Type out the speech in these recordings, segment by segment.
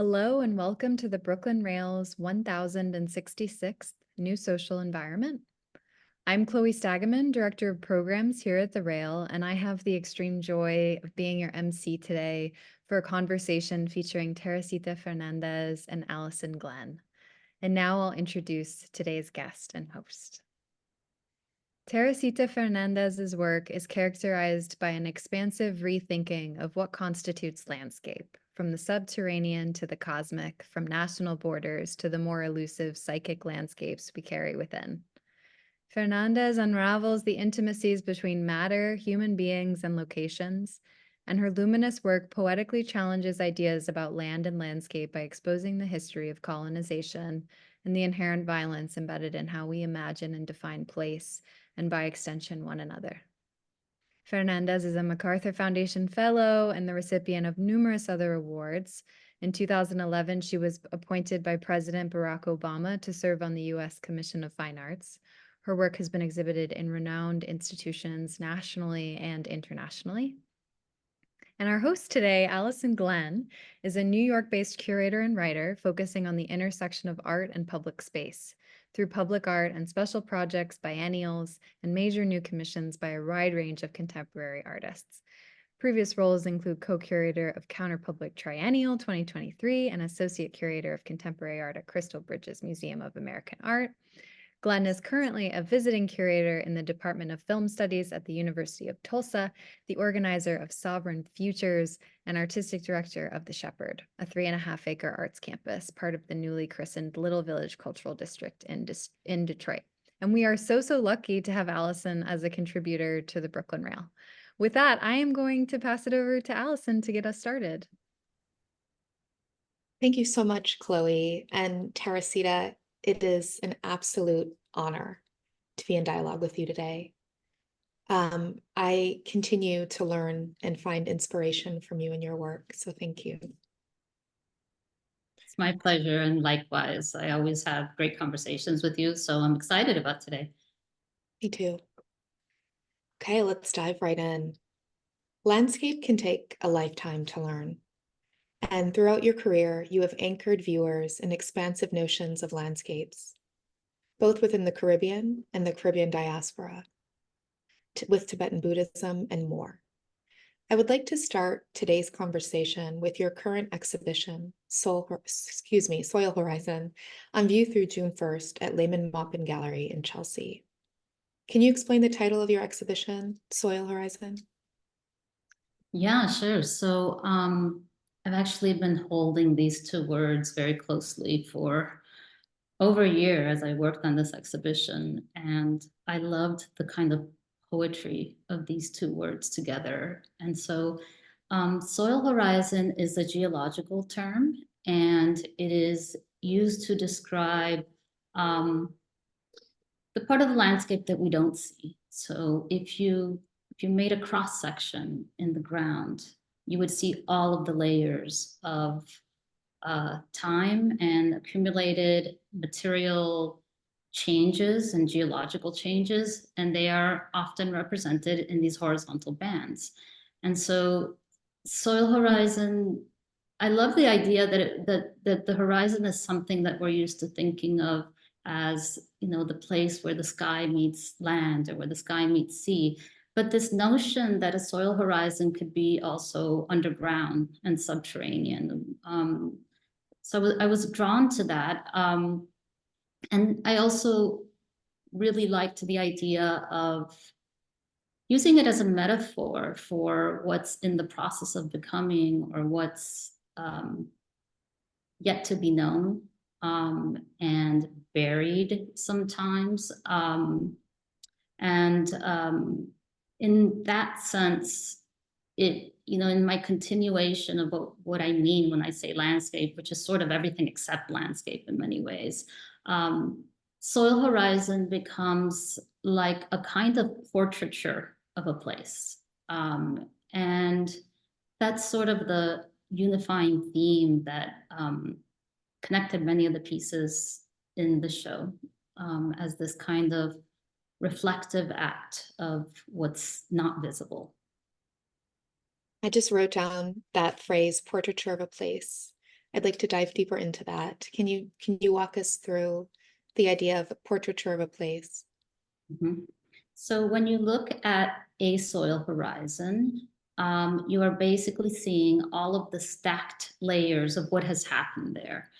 Hello and welcome to the Brooklyn Rail's 1066th New Social Environment. I'm Chloe Stagaman, Director of Programs here at the Rail, and I have the extreme joy of being your MC today for a conversation featuring Teresita Fernández and Allison Glenn. And now I'll introduce today's guest and host. Teresita Fernández's work is characterized by an expansive rethinking of what constitutes landscape, from the subterranean to the cosmic, from national borders to the more elusive psychic landscapes we carry within. Fernández unravels the intimacies between matter, human beings, and locations, and her luminous work poetically challenges ideas about land and landscape by exposing the history of colonization and the inherent violence embedded in how we imagine and define place, and by extension, one another. Fernández is a MacArthur Foundation Fellow and the recipient of numerous other awards. In 2011, she was appointed by President Barack Obama to serve on the U.S. Commission of Fine Arts. Her work has been exhibited in renowned institutions nationally and internationally. And our host today, Allison Glenn, is a New York-based curator and writer focusing on the intersection of art and public space through public art and special projects, biennials, and major new commissions by a wide range of contemporary artists. Previous roles include co-curator of Counterpublic Triennial 2023 and associate curator of contemporary art at Crystal Bridges Museum of American Art. Glenn is currently a visiting curator in the Department of Film Studies at the University of Tulsa, the organizer of Sovereign Futures, and artistic director of The Shepherd, a 3.5-acre arts campus, part of the newly christened Little Village Cultural District in Detroit. And we are so lucky to have Allison as a contributor to the Brooklyn Rail. With that, I am going to pass it over to Allison to get us started. Thank you so much, Chloe. And Teresita, it is an absolute honor to be in dialogue with you today. I continue to learn and find inspiration from you and your work, so thank you. It's my pleasure, and likewise. I always have great conversations with you, so I'm excited about today. Me too. Okay, let's dive right in. Landscape can take a lifetime to learn. And throughout your career, you have anchored viewers in expansive notions of landscapes, both within the Caribbean and the Caribbean diaspora, with Tibetan Buddhism and more. I would like to start today's conversation with your current exhibition, Soil Horizon, on view through June 1st at Lehman Maupin Gallery in Chelsea. Can you explain the title of your exhibition, Soil Horizon? Yeah, sure. So I've actually been holding these two words very closely for over a year as I worked on this exhibition, and I loved the kind of poetry of these two words together. And so soil horizon is a geological term, and it is used to describe the part of the landscape that we don't see. So if you made a cross section in the ground, you would see all of the layers of time and accumulated material changes and geological changes, and they are often represented in these horizontal bands. And so soil horizon, I love the idea that the horizon is something that we're used to thinking of as, you know, the place where the sky meets land or where the sky meets sea. But this notion that a soil horizon could be also underground and subterranean. So I was drawn to that. And I also really liked the idea of using it as a metaphor for what's in the process of becoming or what's yet to be known and buried sometimes. In that sense, it, you know, in my continuation of what I mean when I say landscape, which is sort of everything except landscape in many ways, soil horizon becomes like a kind of portraiture of a place. And that's sort of the unifying theme that connected many of the pieces in the show as this kind of reflective act of what's not visible. I just wrote down that phrase, portraiture of a place. I'd like to dive deeper into that. Can you walk us through the idea of portraiture of a place? Mhm. So when you look at a soil horizon, you are basically seeing all of the stacked layers of what has happened there.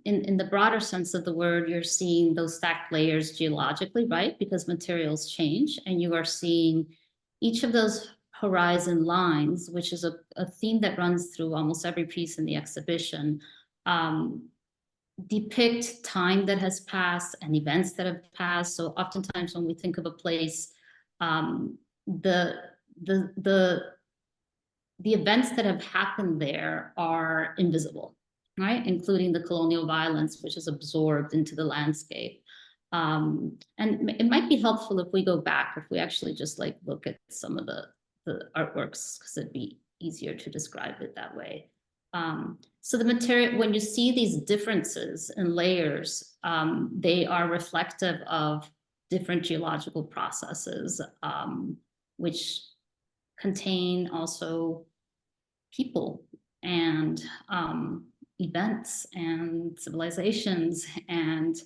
In the broader sense of the word, you're seeing those stacked layers geologically, right? Because materials change, and you are seeing each of those horizon lines, which is a theme that runs through almost every piece in the exhibition, um, depict time that has passed and events that have passed. So oftentimes when we think of a place, the the the the events that have happened there are invisible, right? Including the colonial violence, which is absorbed into the landscape. And it might be helpful if we go back, if we actually just like look at some of the artworks, because it'd be easier to describe it that way. So the material, when you see these differences in layers, they are reflective of different geological processes, which contain also people and events and civilizations and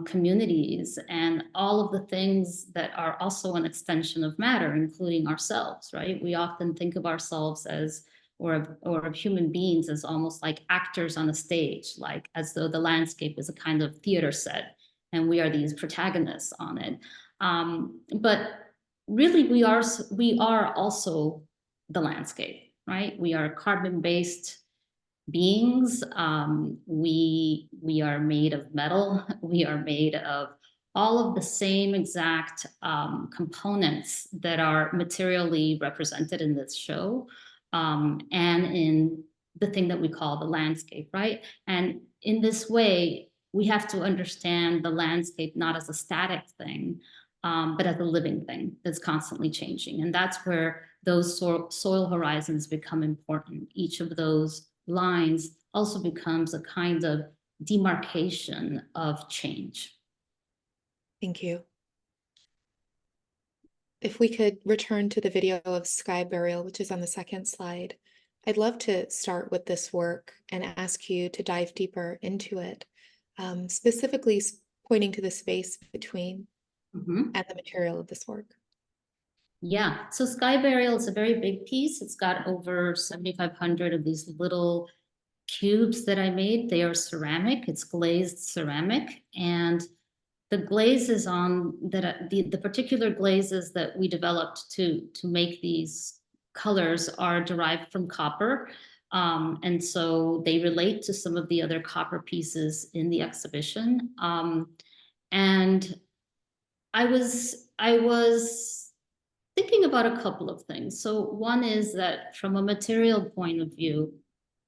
communities and all of the things that are also an extension of matter, including ourselves, right? We often think of ourselves as, or of human beings as almost like actors on a stage, like as though the landscape is a kind of theater set and we are these protagonists on it. But really we are also the landscape, right? We are carbon-based beings. We are made of metal. We are made of all of the same exact components that are materially represented in this show, and in the thing that we call the landscape, right? And in this way, we have to understand the landscape not as a static thing, but as a living thing that's constantly changing. And that's where those soil horizons become important. Each of those lines also becomes a kind of demarcation of change. Thank you. If we could return to the video of sky burial, which is on the second slide, I'd love to start with this work and ask you to dive deeper into it, specifically pointing to the space between and the material of this work. Yeah, so sky burial is a very big piece. It's got over 7,500 of these little cubes that I made. They are ceramic, it's glazed ceramic. And the glazes on that, the particular glazes that we developed to make these colors are derived from copper. And so they relate to some of the other copper pieces in the exhibition. And I was thinking about a couple of things. So one is that from a material point of view,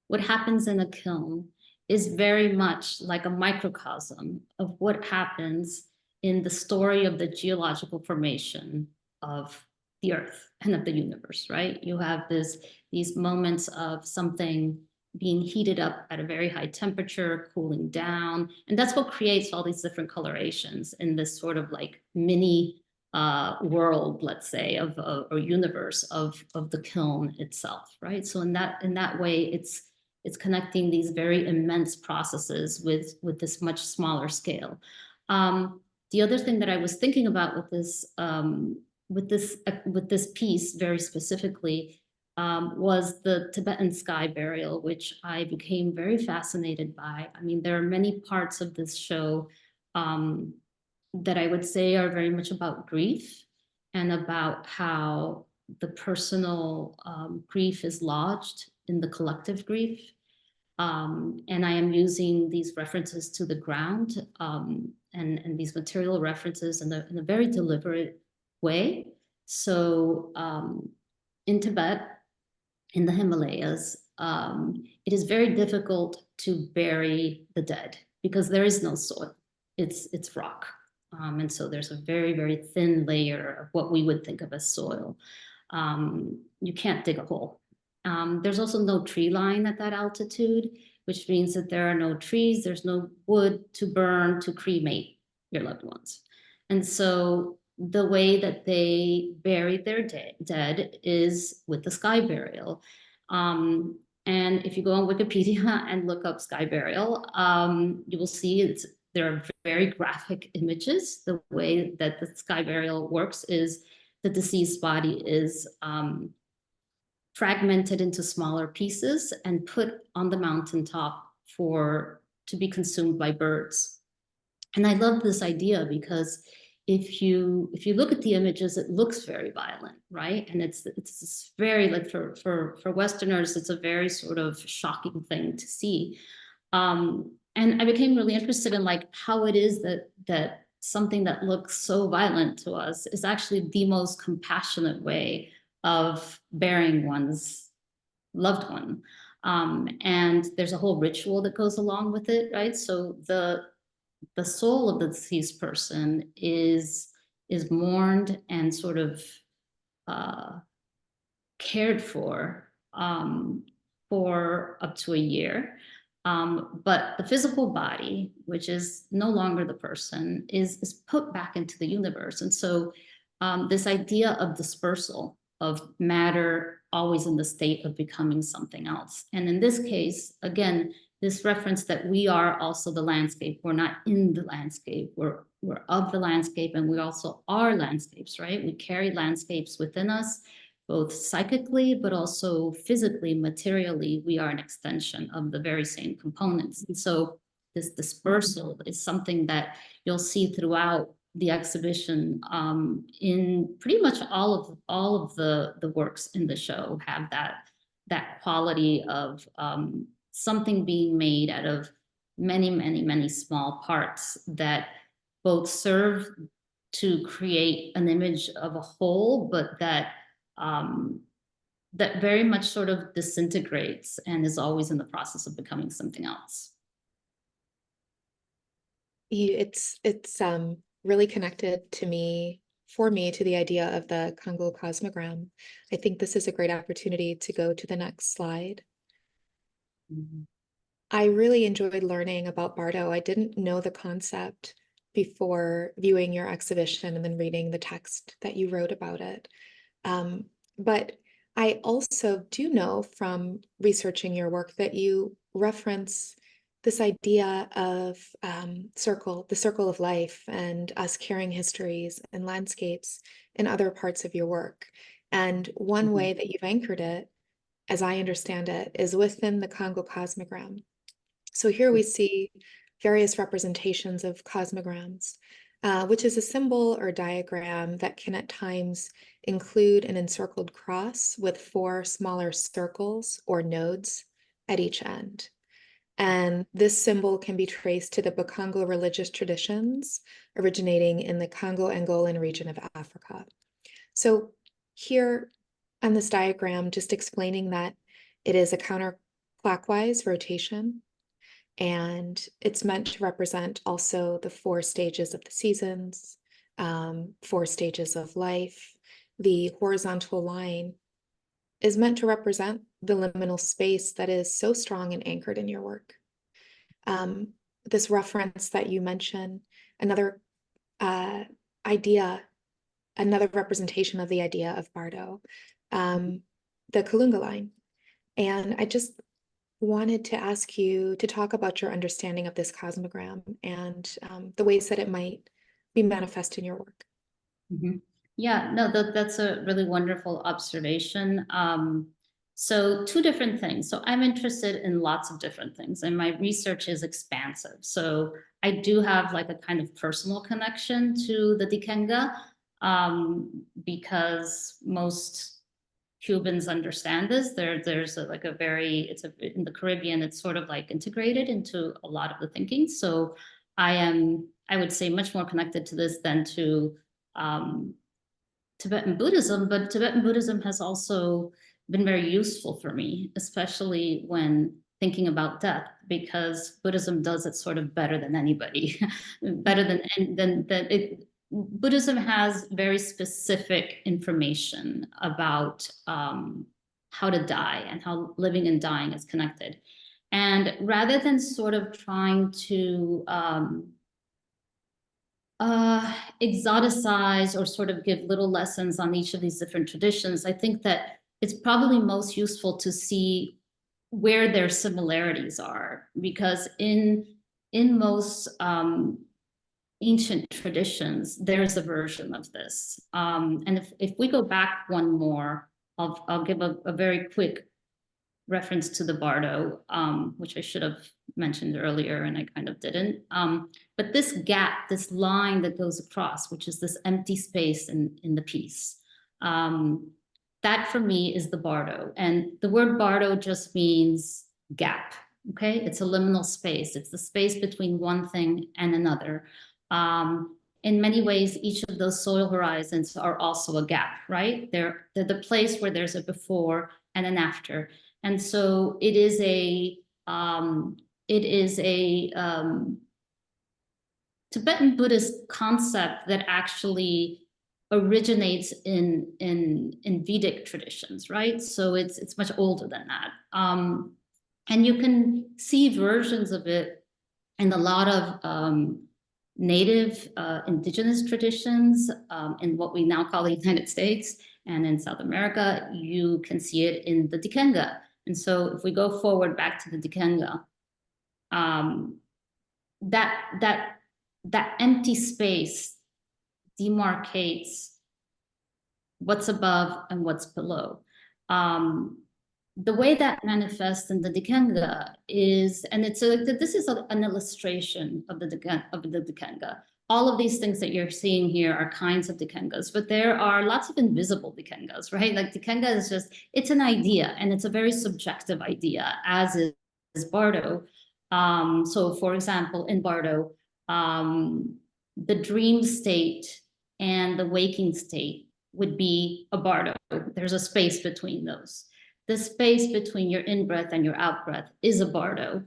what happens in a kiln is very much like a microcosm of what happens in the story of the geological formation of the earth and of the universe, right? You have these moments of something being heated up at a very high temperature, cooling down. And that's what creates all these different colorations in this sort of like mini world, let's say, of or universe of the kiln itself, right? So in that way, it's connecting these very immense processes with this much smaller scale. The other thing that I was thinking about with this piece very specifically was the Tibetan sky burial, which I became very fascinated by. I mean, there are many parts of this show that I would say are very much about grief and about how the personal grief is lodged in the collective grief. And I am using these references to the ground and these material references in a very deliberate way. So in Tibet, in the Himalayas, it is very difficult to bury the dead because there is no soil. It's rock. And so there's a very, very thin layer of what we would think of as soil. You can't dig a hole. There's also no tree line at that altitude, which means that there are no trees, there's no wood to burn to cremate your loved ones. And so the way that they buried their dead is with the sky burial. And if you go on Wikipedia and look up sky burial, you will see there are very graphic images. The way that the sky burial works is the deceased body is fragmented into smaller pieces and put on the mountaintop to be consumed by birds. And I love this idea because if you look at the images, it looks very violent, right? And it's very, like, for Westerners, it's a very sort of shocking thing to see. And I became really interested in, like, how it is that something that looks so violent to us is actually the most compassionate way of burying one's loved one. And there's a whole ritual that goes along with it, right? So the soul of the deceased person is mourned and sort of cared for up to a year. But the physical body, which is no longer the person, is put back into the universe. And so this idea of dispersal, of matter always in the state of becoming something else. And in this case, again, this reference that we are also the landscape. We're not in the landscape. We're of the landscape, and we also are landscapes, right? We carry landscapes within us, both psychically, but also physically, materially. We are an extension of the very same components. And so this dispersal is something that you'll see throughout the exhibition. In pretty much all of the works in the show have that quality of something being made out of many, many, many small parts that both serve to create an image of a whole, but that very much sort of disintegrates and is always in the process of becoming something else. It's really connected to the idea of the Congo cosmogram. I think this is a great opportunity to go to the next slide. Mm-hmm. I really enjoyed learning about Bardo. I didn't know the concept before viewing your exhibition and then reading the text that you wrote about it. But I also do know from researching your work that you reference this idea of the circle of life, and us carrying histories and landscapes in other parts of your work. And one Mm-hmm. way that you've anchored it, as I understand it, is within the Congo cosmogram. So here we see various representations of cosmograms, which is a symbol or diagram that can at times include an encircled cross with 4 smaller circles or nodes at each end. And this symbol can be traced to the Bakongo religious traditions originating in the Congo-Angolan region of Africa. So here on this diagram, just explaining that it is a counterclockwise rotation, and it's meant to represent also the 4 stages of the seasons, 4 stages of life. The horizontal line is meant to represent the liminal space that is so strong and anchored in your work. This reference that you mentioned, another representation of the idea of Bardo, the Kalunga line. And I just wanted to ask you to talk about your understanding of this cosmogram and the ways that it might be manifest in your work. Mm-hmm. Yeah, no, that's a really wonderful observation. So 2 different things. So I'm interested in lots of different things, and my research is expansive. So I do have, like, a kind of personal connection to the Dikenga, because most Cubans understand this. There's in the Caribbean, it's sort of like integrated into a lot of the thinking. So I would say, much more connected to this than to Tibetan Buddhism, but Tibetan Buddhism has also been very useful for me, especially when thinking about death, because Buddhism does it sort of better than anybody, better than it. Buddhism has very specific information about how to die and how living and dying is connected. And rather than sort of trying to exoticize or sort of give little lessons on each of these different traditions, I think that it's probably most useful to see where their similarities are, because in most ancient traditions, there's a version of this. And if we go back one more, I'll give a very quick reference to the Bardo, which I should have mentioned earlier and I kind of didn't. But this gap, this line that goes across, which is this empty space in the piece, that for me is the Bardo. And the word Bardo just means gap, okay? It's a liminal space. It's the space between one thing and another. In many ways, each of those soil horizons are also a gap, right? They're the place where there's a before and an after. And so it is a Tibetan Buddhist concept that actually originates in Vedic traditions, right? So it's much older than that. And you can see versions of it in a lot of native indigenous traditions in what we now call the United States, and in South America, you can see it in the Dikenga. And so if we go forward back to the Dikenga, that empty space demarcates what's above and what's below. The way that manifests in the Dikenga is, and this is an illustration of the Dikenga. All of these things that you're seeing here are kinds of Dikengas, but there are lots of invisible Dikengas, right? Like Dikenga is just, it's an idea, and it's a very subjective idea, as is Bardo. So for example, in Bardo, the dream state and the waking state would be a Bardo. There's a space between those. The space between your in-breath and your out-breath is a Bardo.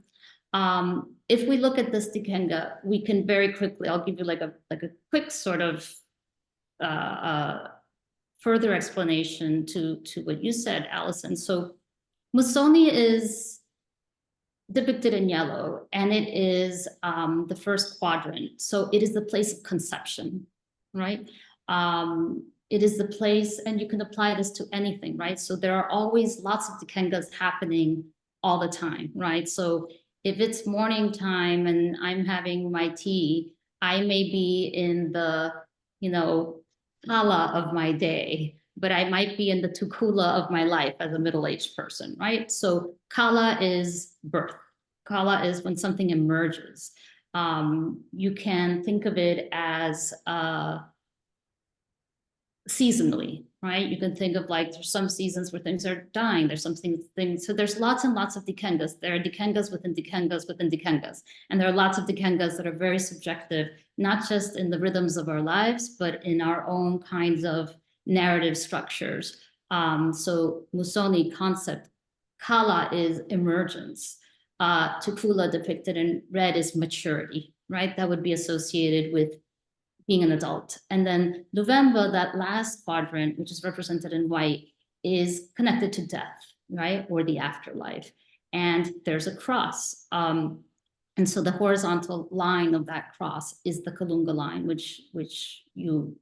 If we look at this Dikenga, we can very quickly, I'll give you like a quick sort of further explanation to what you said, Allison. So Musoni is depicted in yellow, and it is the first quadrant. So it is the place of conception, right? It is the place, and you can apply this to anything, right? So there are always lots of Dikengas happening all the time, right? So if it's morning time and I'm having my tea, I may be in the, kala of my day, but I might be in the tukula of my life as a middle-aged person, right? So kala is birth. Kala is when something emerges. You can think of it as seasonally, right? You can think of like, there's some seasons where things are dying. There's some things, so there's lots and lots of Dikengas. There are Dikengas within Dikengas within Dikengas. And there are lots of Dikengas that are very subjective, not just in the rhythms of our lives, but in our own kinds of narrative structures. So Musoni concept, Kala is emergence. Tukula depicted in red is maturity, right? That would be associated with being an adult. And then November, that last quadrant, which is represented in white, is connected to death, right? Or the afterlife. And there's a cross. And so the horizontal line of that cross is the Kalunga line, which you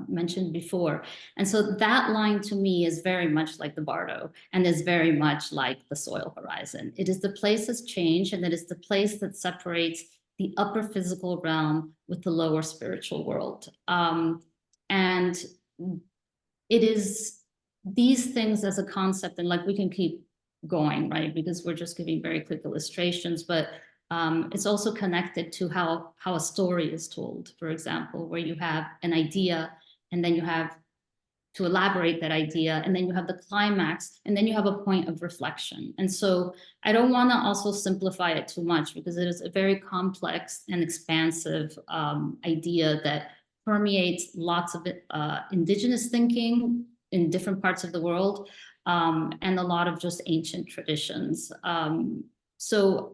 mentioned before. And so that line to me is very much like the Bardo, and is very much like the soil horizon. It is the place that's changed, and it is the place that separates the upper physical realm with the lower spiritual world. And it is these things as a concept, and like we can keep going, right? Because we're just giving very quick illustrations, but it's also connected to how a story is told, for example, where you have an idea, and then you have to elaborate that idea, and then you have the climax, and then you have a point of reflection. And so I don't want to also simplify it too much, because it is a very complex and expansive idea that permeates lots of indigenous thinking in different parts of the world, and a lot of just ancient traditions. So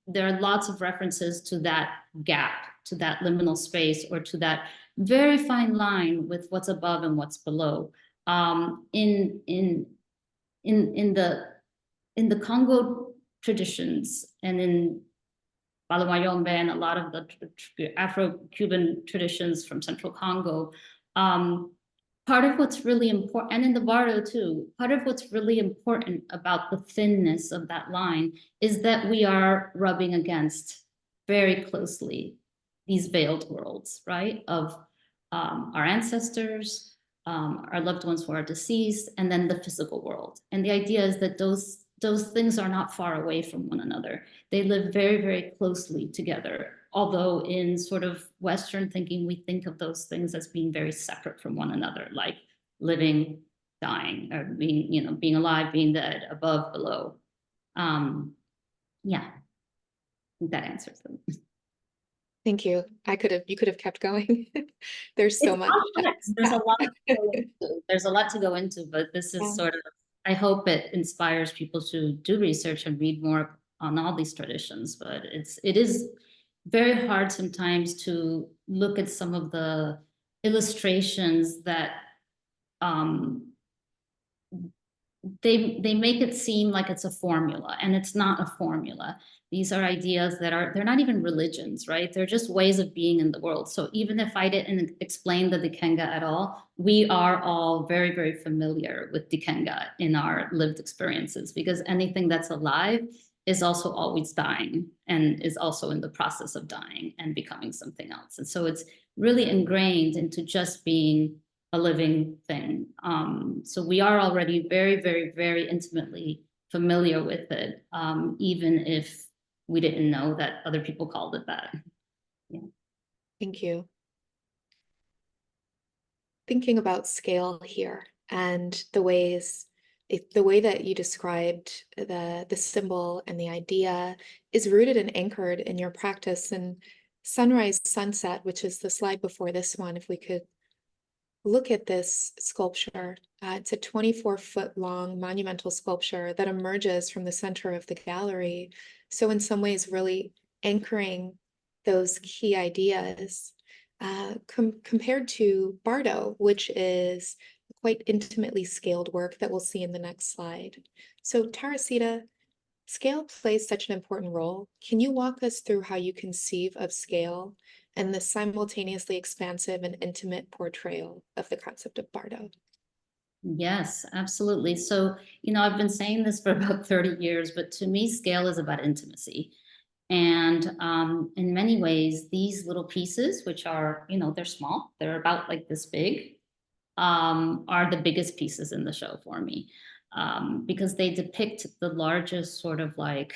there are lots of references to that gap, to that liminal space, or to that very fine line with what's above and what's below. In the Congo traditions, and in Balamayombe and a lot of the Afro-Cuban traditions from central Congo, part of what's really important, and in the Bardo too, part of what's really important about the thinness of that line is that we are rubbing against very closely these veiled worlds, right? Of our ancestors, our loved ones who are deceased, and then the physical world. And the idea is that those things are not far away from one another. They live very, very closely together. Although in sort of Western thinking, we think of those things as being very separate from one another, like living, dying, or being, being alive, being dead, above, below. Yeah, I think that answers them. Thank you. You could have kept going. There's so much. There's a lot to go into. There's a lot to go into, but this is sort of, I hope it inspires people to do research and read more on all these traditions, but it is very hard sometimes to look at some of the illustrations that they make it seem like it's a formula, and it's not a formula. These are ideas that they're not even religions, right? They're just ways of being in the world. So even if I didn't explain the Dikenga at all, we are all very, very familiar with Dikenga in our lived experiences, because anything that's alive is also always dying and is also in the process of dying and becoming something else. And so it's really ingrained into just being a living thing. So we are already very, very, very intimately familiar with it, even if we didn't know that other people called it that. Yeah. Thank you. Thinking about scale here and the way that you described the symbol and the idea is rooted and anchored in your practice. And sunrise, sunset, which is the slide before this one, if we could look at this sculpture. It's a 24-foot long monumental sculpture that emerges from the center of the gallery. So in some ways, really anchoring those key ideas compared to Bardo, which is quite intimately scaled work that we'll see in the next slide. So Teresita, scale plays such an important role. Can you walk us through how you conceive of scale and the simultaneously expansive and intimate portrayal of the concept of Bardo? Yes, absolutely. So, I've been saying this for about 30 years, but to me, scale is about intimacy. And in many ways, these little pieces, which are, they're small, they're about like this big, are the biggest pieces in the show for me, because they depict the largest sort of like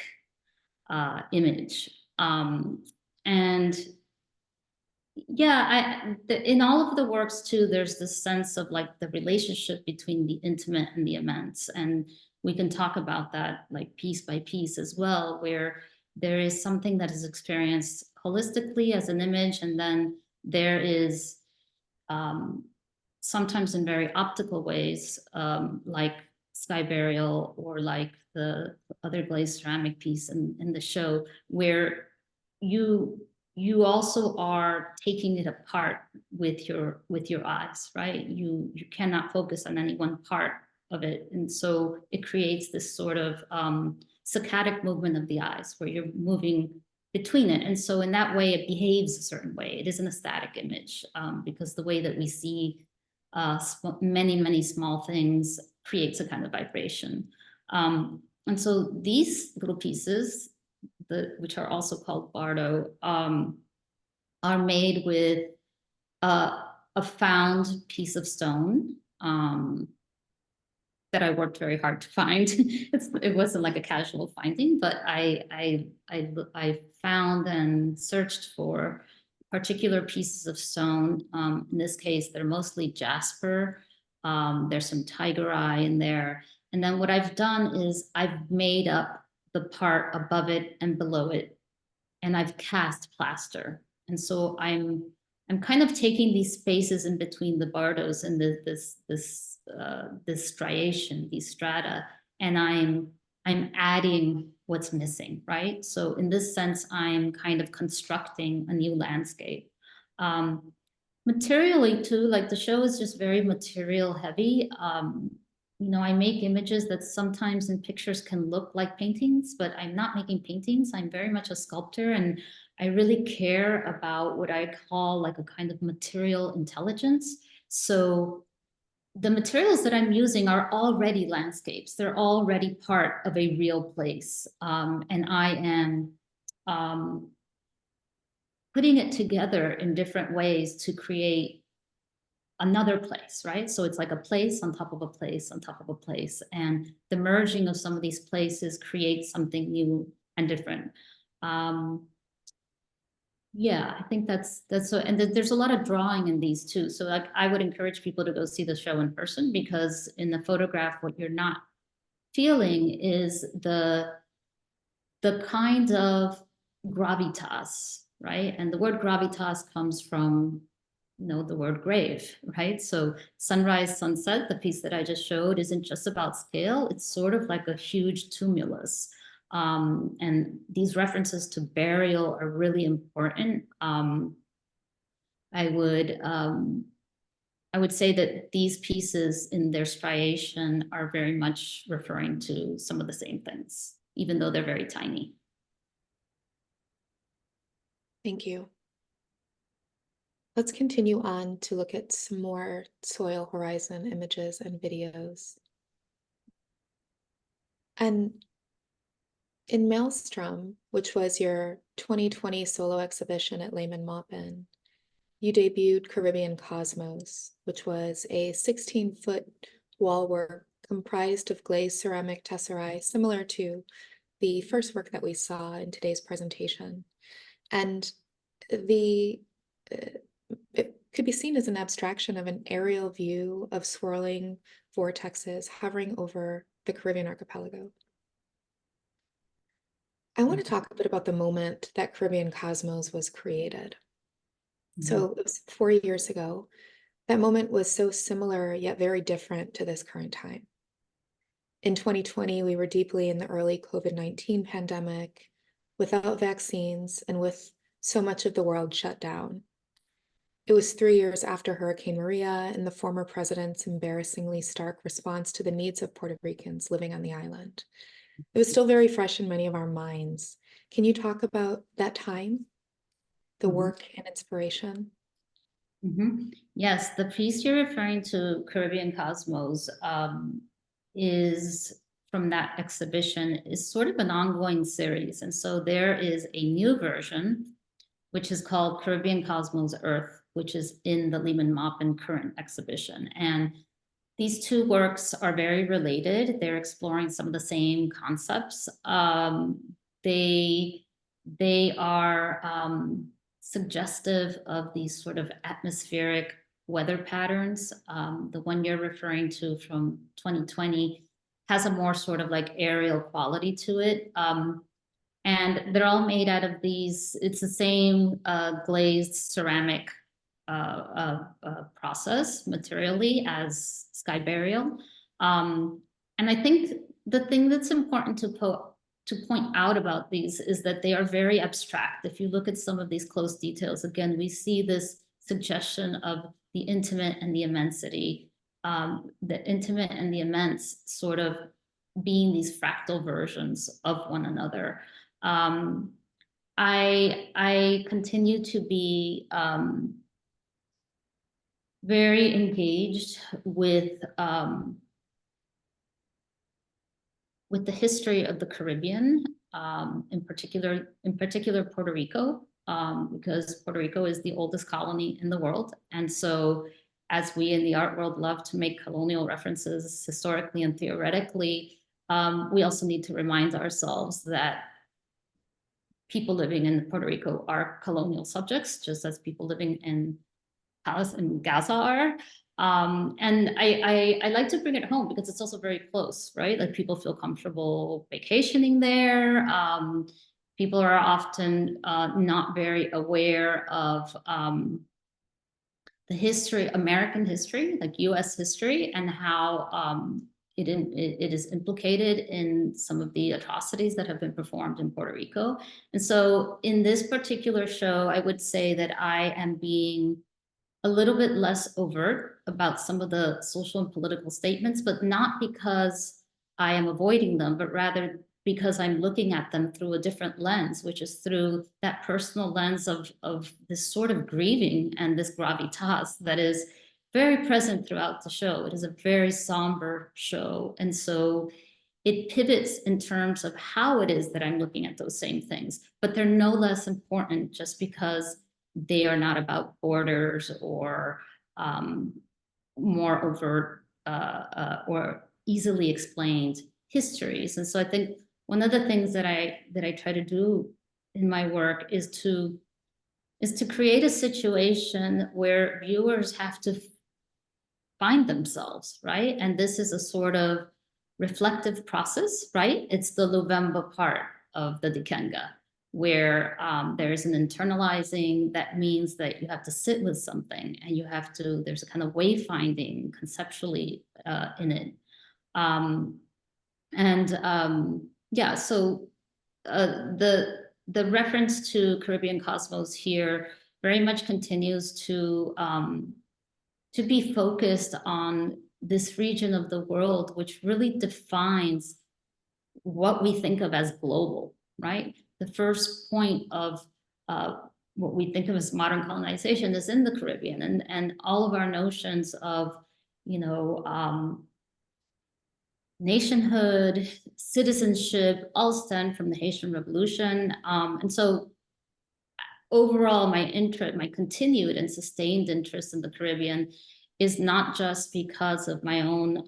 image. And yeah, in all of the works too, there's this sense of like the relationship between the intimate and the immense. And we can talk about that like piece by piece as well, where there is something that is experienced holistically as an image, and then there is sometimes in very optical ways, like Sky Burial or like the other glazed ceramic piece in the show, where you also are taking it apart with your eyes, right? You cannot focus on any one part of it, and so it creates this sort of saccadic movement of the eyes, where you're moving between it, and so in that way it behaves a certain way. It isn't a static image, because the way that we see many small things creates a kind of vibration, and so these little pieces, which are also called Bardo, are made with a found piece of stone that I worked very hard to find. It wasn't like a casual finding, but I found and searched for particular pieces of stone. In this case, they're mostly jasper. There's some tiger eye in there. And then what I've done is I've made up the part above it and below it, and I've cast plaster. And so I'm kind of taking these spaces in between the bardos and this striation, these strata, and I'm adding what's missing, right? So in this sense, I'm kind of constructing a new landscape. Materially too, like the show is just very material heavy. I make images that sometimes in pictures can look like paintings, but I'm not making paintings. I'm very much a sculptor, and I really care about what I call like a kind of material intelligence. So the materials that I'm using are already landscapes. They're already part of a real place. And I am putting it together in different ways to create another place, right? So it's like a place on top of a place on top of a place. And the merging of some of these places creates something new and different. Yeah, I think that's so, and there's a lot of drawing in these too. So like I would encourage people to go see the show in person, because in the photograph, what you're not feeling is the kind of gravitas, right? And the word gravitas comes from, the word grave, right? So sunrise, sunset, the piece that I just showed, isn't just about scale. It's sort of like a huge tumulus. And these references to burial are really important. I would say that these pieces in their striation are very much referring to some of the same things, even though they're very tiny. Thank you. Let's continue on to look at some more soil horizon images and videos. And in Maelstrom, which was your 2020 solo exhibition at Lehman Maupin, you debuted Caribbean Cosmos, which was a 16-foot wall work comprised of glazed ceramic tesserae, similar to the first work that we saw in today's presentation. And it could be seen as an abstraction of an aerial view of swirling vortexes hovering over the Caribbean archipelago. I want to talk a bit about the moment that Caribbean Cosmos was created. So it was 4 years ago. That moment was so similar yet very different to this current time. In 2020, we were deeply in the early COVID-19 pandemic, without vaccines and with so much of the world shut down. It was 3 years after Hurricane Maria and the former president's embarrassingly stark response to the needs of Puerto Ricans living on the island. It was still very fresh in many of our minds. Can you talk about that time, the work and inspiration? Yes, the piece you're referring to, Caribbean Cosmos, is from that exhibition, is sort of an ongoing series. And so there is a new version, which is called Caribbean Cosmos Earth, which is in the Lehman Maupin current exhibition. And these two works are very related. They're exploring some of the same concepts. They are suggestive of these sort of atmospheric weather patterns. The one you're referring to from 2020 has a more sort of like aerial quality to it. And they're all made out of these, it's the same glazed ceramic process materially as sky burial. And I think the thing that's important to point out about these is that they are very abstract. If you look at some of these close details, again, we see this suggestion of the intimate and the immensity, the intimate and the immense sort of being these fractal versions of one another. I continue to be very engaged with the history of the Caribbean, in particular Puerto Rico, because Puerto Rico is the oldest colony in the world. And so as we in the art world love to make colonial references historically and theoretically, we also need to remind ourselves that people living in Puerto Rico are colonial subjects, just as people living in Palace and Gaza are. And I like to bring it home because it's also very close, right? Like people feel comfortable vacationing there. People are often not very aware of the history, American history, like US history, and how it is implicated in some of the atrocities that have been performed in Puerto Rico. And so in this particular show, I would say that I am being a little bit less overt about some of the social and political statements, but not because I am avoiding them, but rather because I'm looking at them through a different lens, which is through that personal lens of this sort of grieving and this gravitas that is very present throughout the show. It is a very somber show. And so it pivots in terms of how it is that I'm looking at those same things, but they're no less important just because they are not about borders or more overt or easily explained histories. And so I think one of the things that I try to do in my work is to create a situation where viewers have to find themselves, right? And this is a sort of reflective process, right? It's the Luvemba part of the Dikenga, where there's an internalizing. That means that you have to sit with something and you have to, there's a kind of wayfinding conceptually in it. Yeah, so the reference to Caribbean cosmos here very much continues to be focused on this region of the world, which really defines what we think of as global, right? The first point of what we think of as modern colonization is in the Caribbean, and all of our notions of, you know, nationhood, citizenship, all stem from the Haitian Revolution. And so overall, my continued and sustained interest in the Caribbean is not just because of my own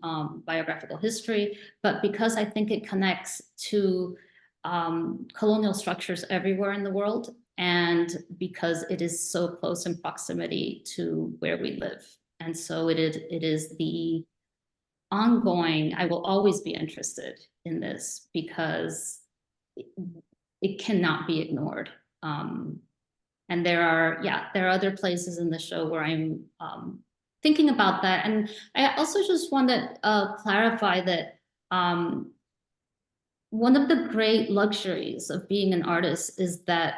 biographical history, but because I think it connects to colonial structures everywhere in the world, and because it is so close in proximity to where we live. And so it is the ongoing, I will always be interested in this because it cannot be ignored. And there are other places in the show where I'm thinking about that. And I also just want to clarify that one of the great luxuries of being an artist is that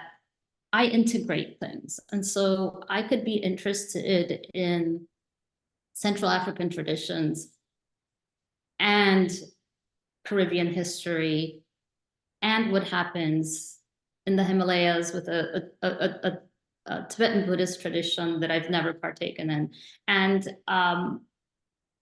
I integrate things. And so I could be interested in Central African traditions and Caribbean history and what happens in the Himalayas with a Tibetan Buddhist tradition that I've never partaken in. And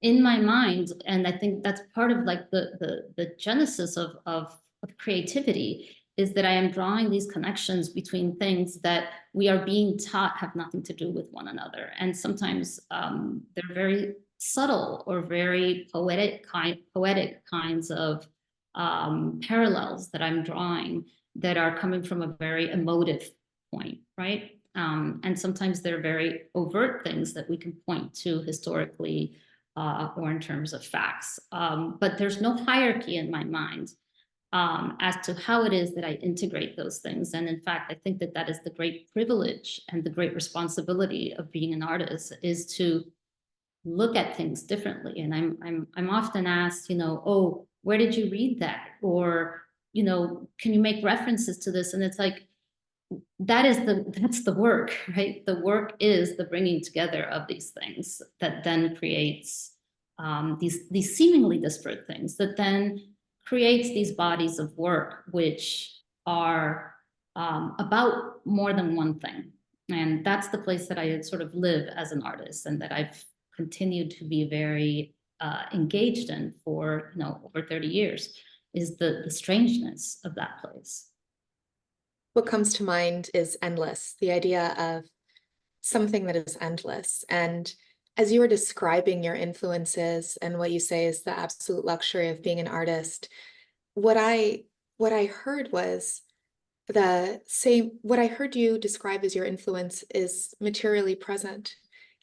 in my mind, and I think that's part of like the genesis of creativity, is that I am drawing these connections between things that we are being taught have nothing to do with one another. And sometimes they're very subtle or very poetic kinds of parallels that I'm drawing that are coming from a very emotive point, right? And sometimes they're very overt things that we can point to historically or in terms of facts. But there's no hierarchy in my mind as to how it is that I integrate those things. And in fact, I think that that is the great privilege and the great responsibility of being an artist, is to look at things differently. And I'm often asked, you know, oh, where did you read that? Or, you know, can you make references to this? And it's like, that's the work, right? The work is the bringing together of these things that then creates these seemingly disparate things that then creates these bodies of work, which are about more than one thing. And that's the place that I sort of live as an artist, and that I've continued to be very engaged in for, you know, over 30 years, is the strangeness of that place. What comes to mind is endless, the idea of something that is endless. And as you were describing your influences and what you say is the absolute luxury of being an artist, what I heard was what I heard you describe as your influence is materially present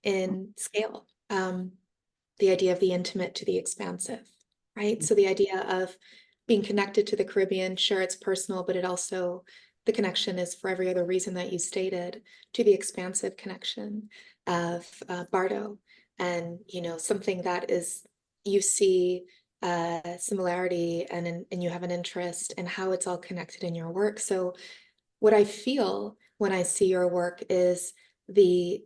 in scale. The idea of the intimate to the expansive, right? So the idea of being connected to the Caribbean, sure, it's personal, but it also, the connection is, for every other reason that you stated, to the expansive connection of Bardo. And, you know, something that is, you see similarity and you have an interest in how it's all connected in your work. So what I feel when I see your work is the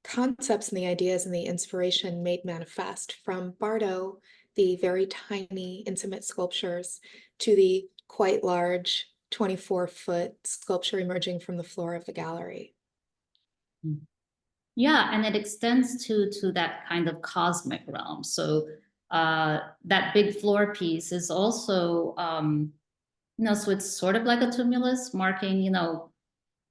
concepts and the ideas and the inspiration made manifest from Bardo, the very tiny, intimate sculptures, to the quite large 24-foot sculpture emerging from the floor of the gallery. Yeah, and it extends to that kind of cosmic realm. So that big floor piece is also, so it's sort of like a tumulus marking,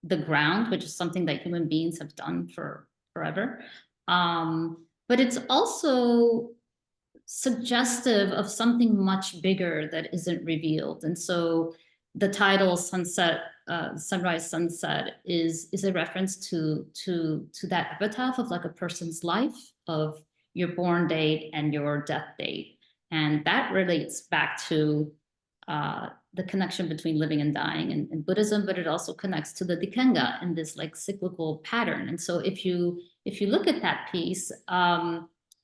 the ground, which is something that human beings have done for forever. But it's also suggestive of something much bigger that isn't revealed. And so the title sunset, sunrise sunset is a reference to that epitaph of like a person's life, of your born date and your death date. And that relates back to the connection between living and dying in Buddhism, but it also connects to the Dikenga in this like cyclical pattern. And so if you look at that piece,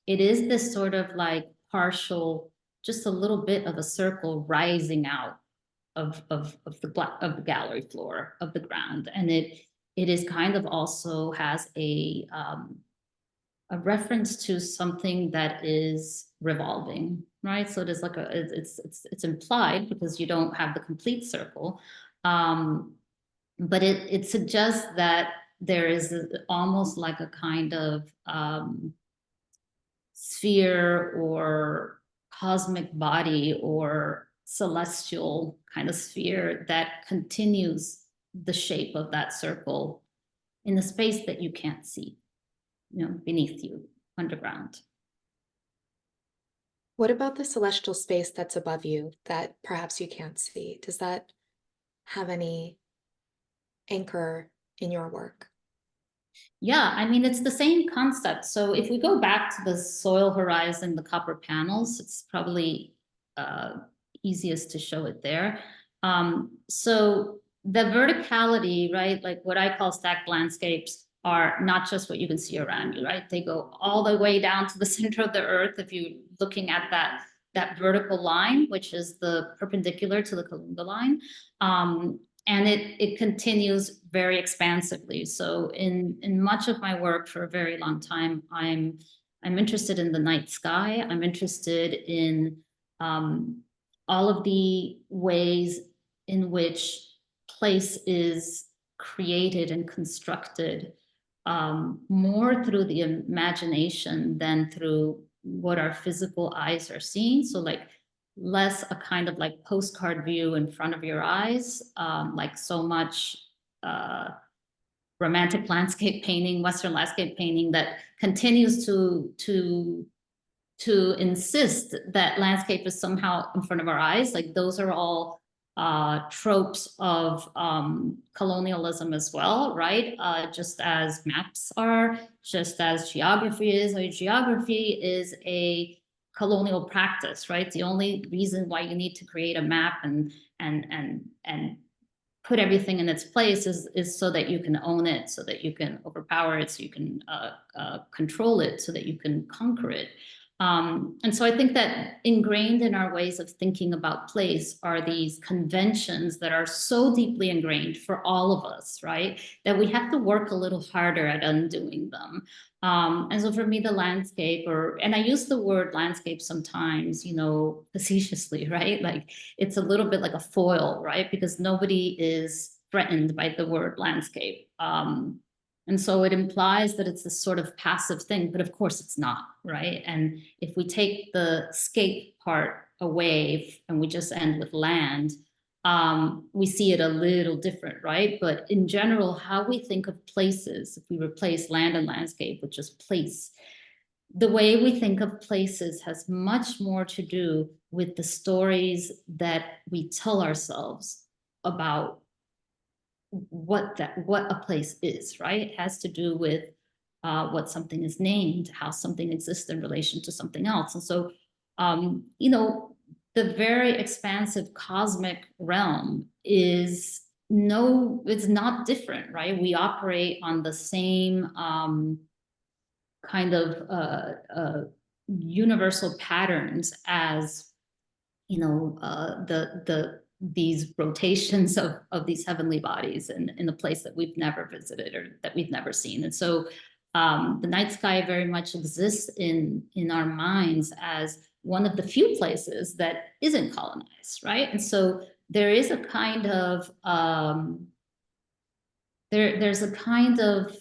it is this sort of like partial, just a little bit of a circle rising out of the gallery floor of the ground, and it is kind of also has a reference to something that is revolving, right? So there's like it's implied because you don't have the complete circle, but it suggests that there is almost like a kind of sphere or cosmic body or celestial kind of sphere that continues the shape of that circle in a space that you can't see, beneath you, underground. What about the celestial space that's above you that perhaps you can't see? Does that have any anchor in your work? Yeah, I mean, it's the same concept. So if we go back to the soil horizon, the copper panels, it's probably easiest to show it there. So the verticality, right, like what I call stacked landscapes, are not just what you can see around you, right? They go all the way down to the center of the earth. If you're looking at that vertical line, which is the perpendicular to the Kalunga line, and it continues very expansively. So in much of my work for a very long time, I'm interested in the night sky. I'm interested in all of the ways in which place is created and constructed, more through the imagination than through what our physical eyes are seeing. So like less a kind of like postcard view in front of your eyes, like so much romantic landscape painting, Western landscape painting that continues to insist that landscape is somehow in front of our eyes. Like those are all tropes of colonialism as well, right? Just as maps are, just as geography is. Like geography is a colonial practice, right? The only reason why you need to create a map and put everything in its place is so that you can own it, so that you can overpower it, so you can control it, so that you can conquer it. And so I think that ingrained in our ways of thinking about place are these conventions that are so deeply ingrained for all of us, right? That we have to work a little harder at undoing them. And so for me, the landscape, and I use the word landscape sometimes, facetiously, right? Like it's a little bit like a foil, right? Because nobody is threatened by the word landscape. And so it implies that it's this sort of passive thing, but of course it's not, right? And if we take the scape part away and we just end with land, we see it a little different, right? But in general, how we think of places, if we replace land and landscape with just place, the way we think of places has much more to do with the stories that we tell ourselves about what a place is, right? It has to do with what something is named, how something exists in relation to something else. And so, the very expansive cosmic realm is it's not different, right? We operate on the same kind of universal patterns as, these rotations of these heavenly bodies in a place that we've never visited or that we've never seen. And so the night sky very much exists in our minds as one of the few places that isn't colonized, right? And so there is a kind of there's a kind of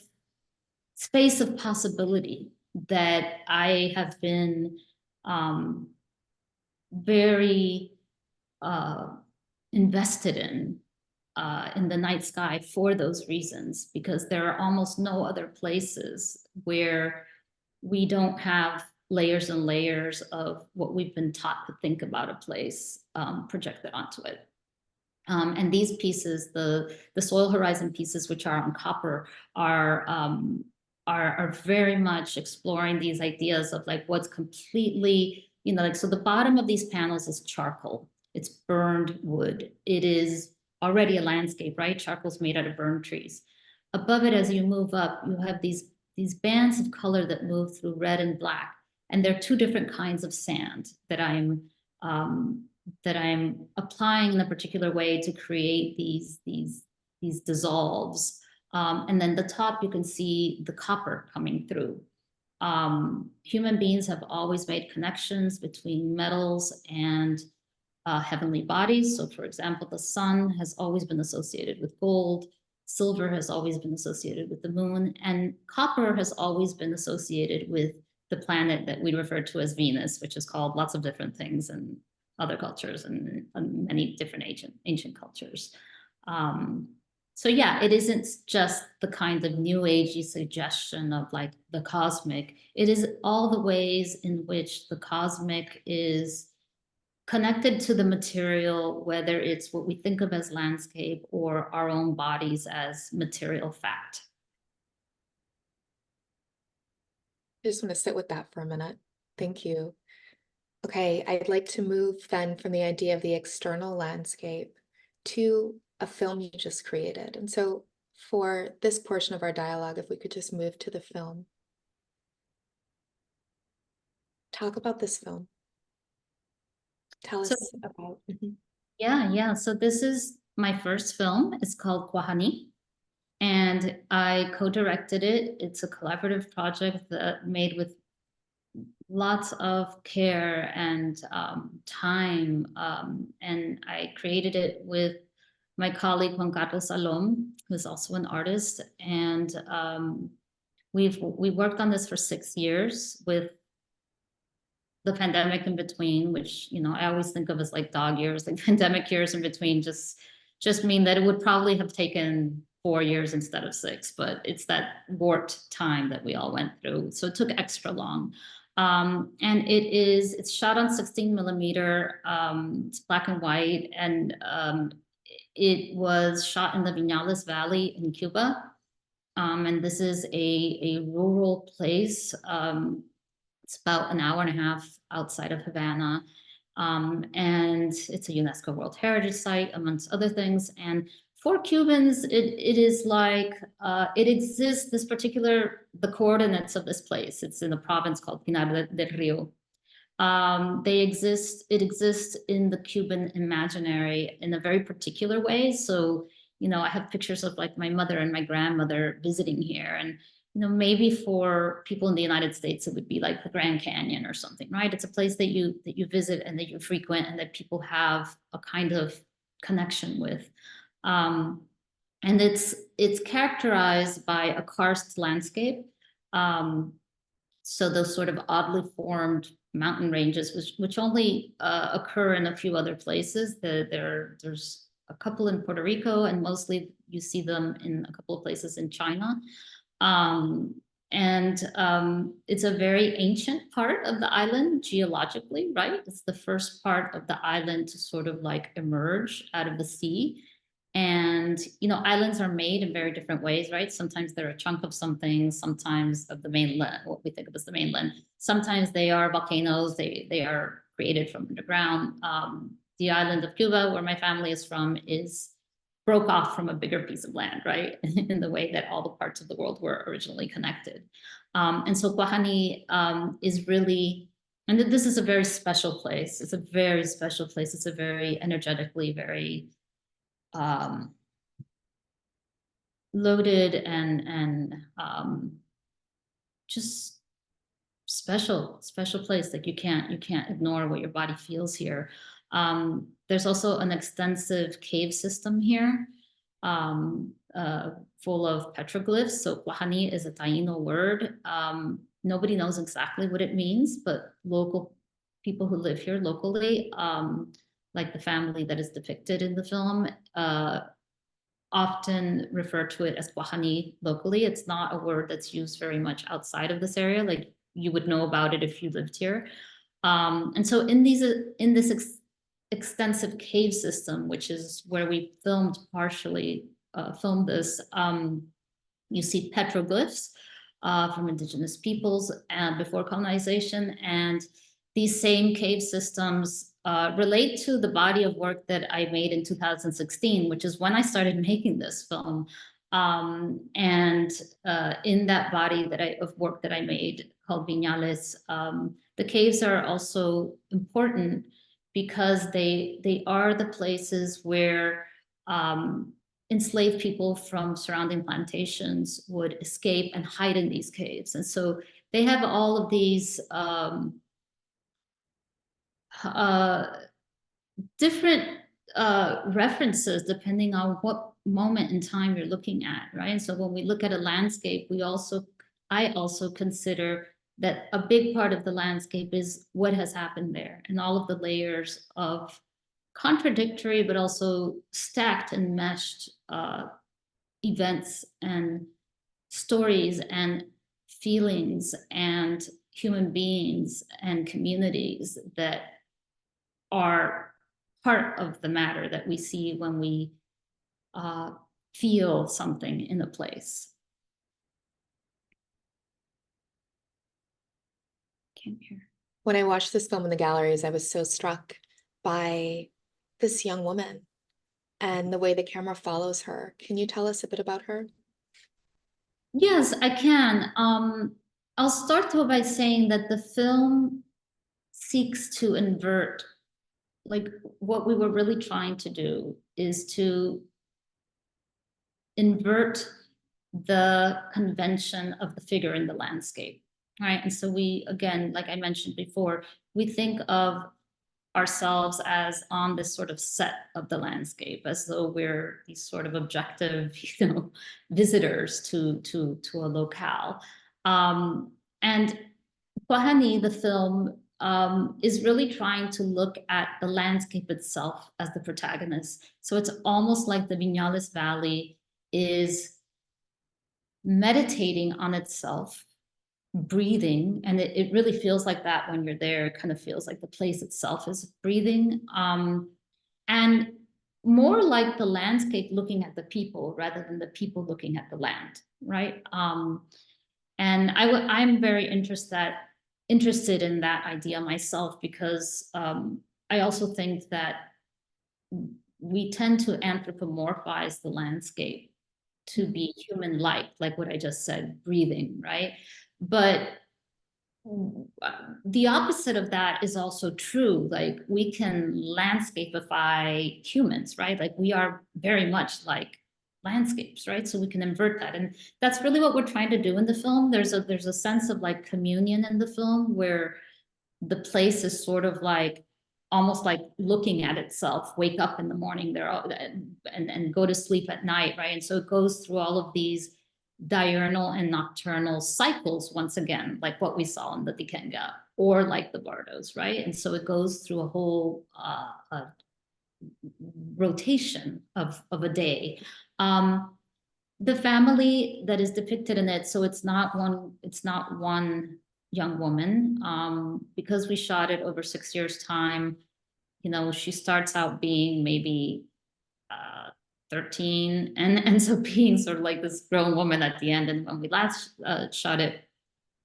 space of possibility that I have been very invested in the night sky for those reasons, because there are almost no other places where we don't have layers and layers of what we've been taught to think about a place projected onto it. And these pieces, the soil horizon pieces, which are on copper, are very much exploring these ideas of like what's completely, you know, like, so the bottom of these panels is charcoal. It's burned wood. It is already a landscape, right? Charcoal's made out of burned trees. Above it, as you move up, you have these bands of color that move through red and black. And there are two different kinds of sand that I'm applying in a particular way to create these dissolves. And then the top, you can see the copper coming through. Human beings have always made connections between metals and heavenly bodies. So for example, the sun has always been associated with gold. Silver has always been associated with the moon, and copper has always been associated with the planet that we refer to as Venus, which is called lots of different things in other cultures and many different ancient cultures. So yeah, it isn't just the kind of new agey suggestion of like the cosmic. It is all the ways in which the cosmic is connected to the material, whether it's what we think of as landscape or our own bodies as material fact. I just want to sit with that for a minute. Thank you. Okay, I'd like to move then from the idea of the external landscape to a film you just created. And so for this portion of our dialogue, if we could just move to the film. Talk about this film. Tell us about. Yeah. So this is my first film. It's called Kwahani, and I co-directed it. It's a collaborative project that made with lots of care and time. And I created it with my colleague Juan Carlos Salom, who's also an artist. And we worked on this for 6 years with the pandemic in between, which, you know, I always think of as like dog years. Like pandemic years in between just mean that it would probably have taken 4 years instead of 6, but it's that warped time that we all went through. So it took extra long. And it's shot on 16 millimeter, it's black and white, and it was shot in the Vinales Valley in Cuba. And this is a rural place. It's about an hour and a half outside of Havana. And it's a UNESCO World Heritage Site, amongst other things. And for Cubans, it is like, it exists, the coordinates of this place. It's in a province called Pinar del Rio. It exists in the Cuban imaginary in a very particular way. So, you know, I have pictures of like my mother and my grandmother visiting here. And, you know, maybe for people in the United States, it would be like the Grand Canyon or something, right? It's a place that you visit and that you frequent and that people have a kind of connection with. And it's characterized by a karst landscape. So those sort of oddly formed mountain ranges, which only occur in a few other places. There's a couple in Puerto Rico, and mostly you see them in a couple of places in China. It's a very ancient part of the island geologically, right? It's the first part of the island to sort of like emerge out of the sea. And, you know, islands are made in very different ways, right? Sometimes they're a chunk of something, sometimes of the mainland, what we think of as the mainland. Sometimes they are volcanoes, they are created from underground. The island of Cuba, where my family is from, broke off from a bigger piece of land, right? In the way that all the parts of the world were originally connected. And so Kwahani is really, and this is a very special place. It's a very special place. It's a very energetically, very loaded and just special place. Like you can't ignore what your body feels here. There's also an extensive cave system here. full of petroglyphs. So Guahani is a Taino word. Nobody knows exactly what it means, but local people who live here locally, like the family that is depicted in the film, often refer to it as Guahani locally. It's not a word that's used very much outside of this area. Like you would know about it if you lived here. And so in this extensive cave system, which is where we partially filmed this, you see petroglyphs from indigenous peoples before colonization, and these same cave systems relate to the body of work that I made in 2016, which is when I started making this film. And in that body of work that I made called Viñales, the caves are also important because they are the places where enslaved people from surrounding plantations would escape and hide in these caves. And so they have all of these different references depending on what moment in time you're looking at, right? And so when we look at a landscape, I also consider that a big part of the landscape is what has happened there and all of the layers of contradictory, but also stacked and meshed events and stories and feelings and human beings and communities that are part of the matter that we see when we feel something in a place. Can't hear. When I watched this film in the galleries, I was so struck by this young woman and the way the camera follows her. Can you tell us a bit about her? Yes, I can. I'll start though by saying that the film seeks to invert, like what we were really trying to do is to invert the convention of the figure in the landscape, right? And so we, again, like I mentioned before, we think of ourselves as on this sort of set of the landscape, as though we're these sort of objective, visitors to a locale. And Guahani, the film, is really trying to look at the landscape itself as the protagonist. So it's almost like the Viñales Valley is meditating on itself, breathing, and it really feels like that when you're there. It kind of feels like the place itself is breathing, and more like the landscape looking at the people rather than the people looking at the land, right? And I'm very interested in that idea myself, because I also think that we tend to anthropomorphize the landscape to be human-like, like what I just said, breathing, right? But the opposite of that is also true. Like we can landscapeify humans, right? Like we are very much like landscapes, right? So we can invert that. And that's really what we're trying to do in the film. There's a sense of like communion in the film where the place is sort of like almost like looking at itself, wake up in the morning there and go to sleep at night, right? And so it goes through all of these diurnal and nocturnal cycles once again, like what we saw in the Dikenga or like the Bardos, right? And so it goes through a whole rotation of a day. The family that is depicted in it, so it's not one young woman, because we shot it over 6 years' time. She starts out being maybe 13 and ends up being sort of like this grown woman at the end. And when we last shot it,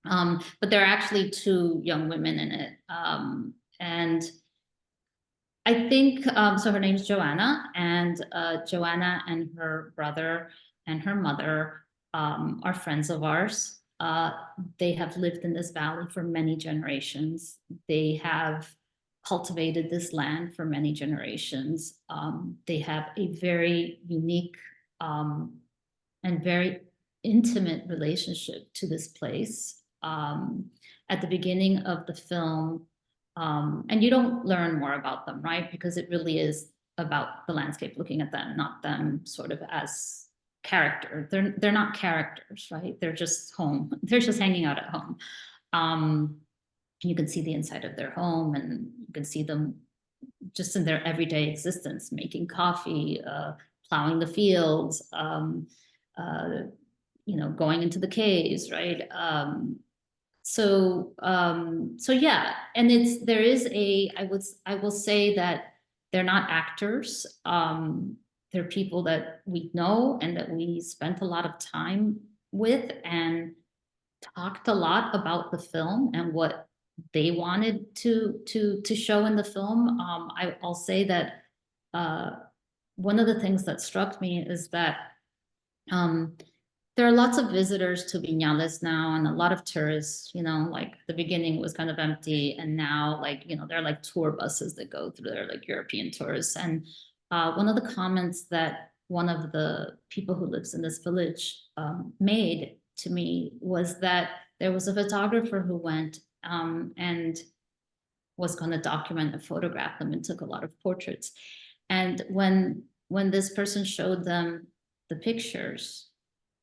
but there are actually 2 young women in it, and I think so. Her name's Joanna, and Joanna and her brother and her mother are friends of ours. They have lived in this valley for many generations. They have cultivated this land for many generations. They have a very unique and very intimate relationship to this place. At the beginning of the film, and you don't learn more about them, right? Because it really is about the landscape, looking at them, not them sort of as character. They're not characters, right? They're just home. They're just hanging out at home. You can see the inside of their home, and you can see them just in their everyday existence, making coffee, plowing the fields, going into the caves, right? So yeah, and there is I will say that they're not actors. They're people that we know and that we spent a lot of time with and talked a lot about the film and what they wanted to show in the film. I'll say that one of the things that struck me is that there are lots of visitors to Viñales now and a lot of tourists, like the beginning was kind of empty, and now there are like tour buses that go through there, like European tourists. And one of the comments that one of the people who lives in this village made to me was that there was a photographer who went and was going to document and photograph them and took a lot of portraits. And when this person showed them the pictures,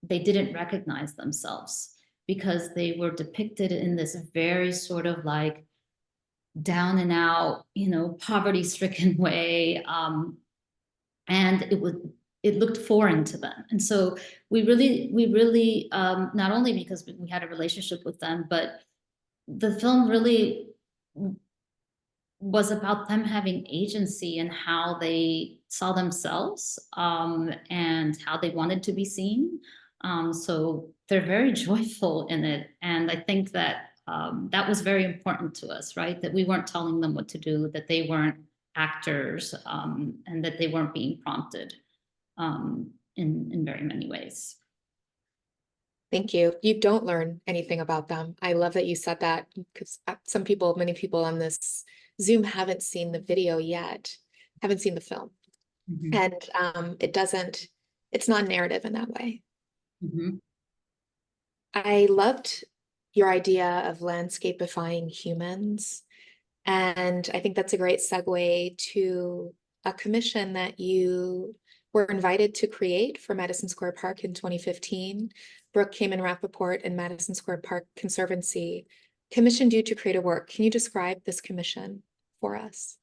they didn't recognize themselves because they were depicted in this very sort of like down and out, poverty-stricken way. And it looked foreign to them. And so we really, not only because we had a relationship with them, but the film really was about them having agency in how they saw themselves and how they wanted to be seen. So they're very joyful in it. And I think that that was very important to us, right? That we weren't telling them what to do, that they weren't actors, and that they weren't being prompted in very many ways. Thank you. You don't learn anything about them. I love that you said that, because many people on this Zoom haven't seen the video yet, haven't seen the film. Mm-hmm. And it's not narrative in that way. Mm-hmm. I loved your idea of landscapifying humans. And I think that's a great segue to a commission that you were invited to create for Madison Square Park in 2015. Brooke Kamen-Rappaport and Madison Square Park Conservancy commissioned you to create a work. Can you describe this commission for us?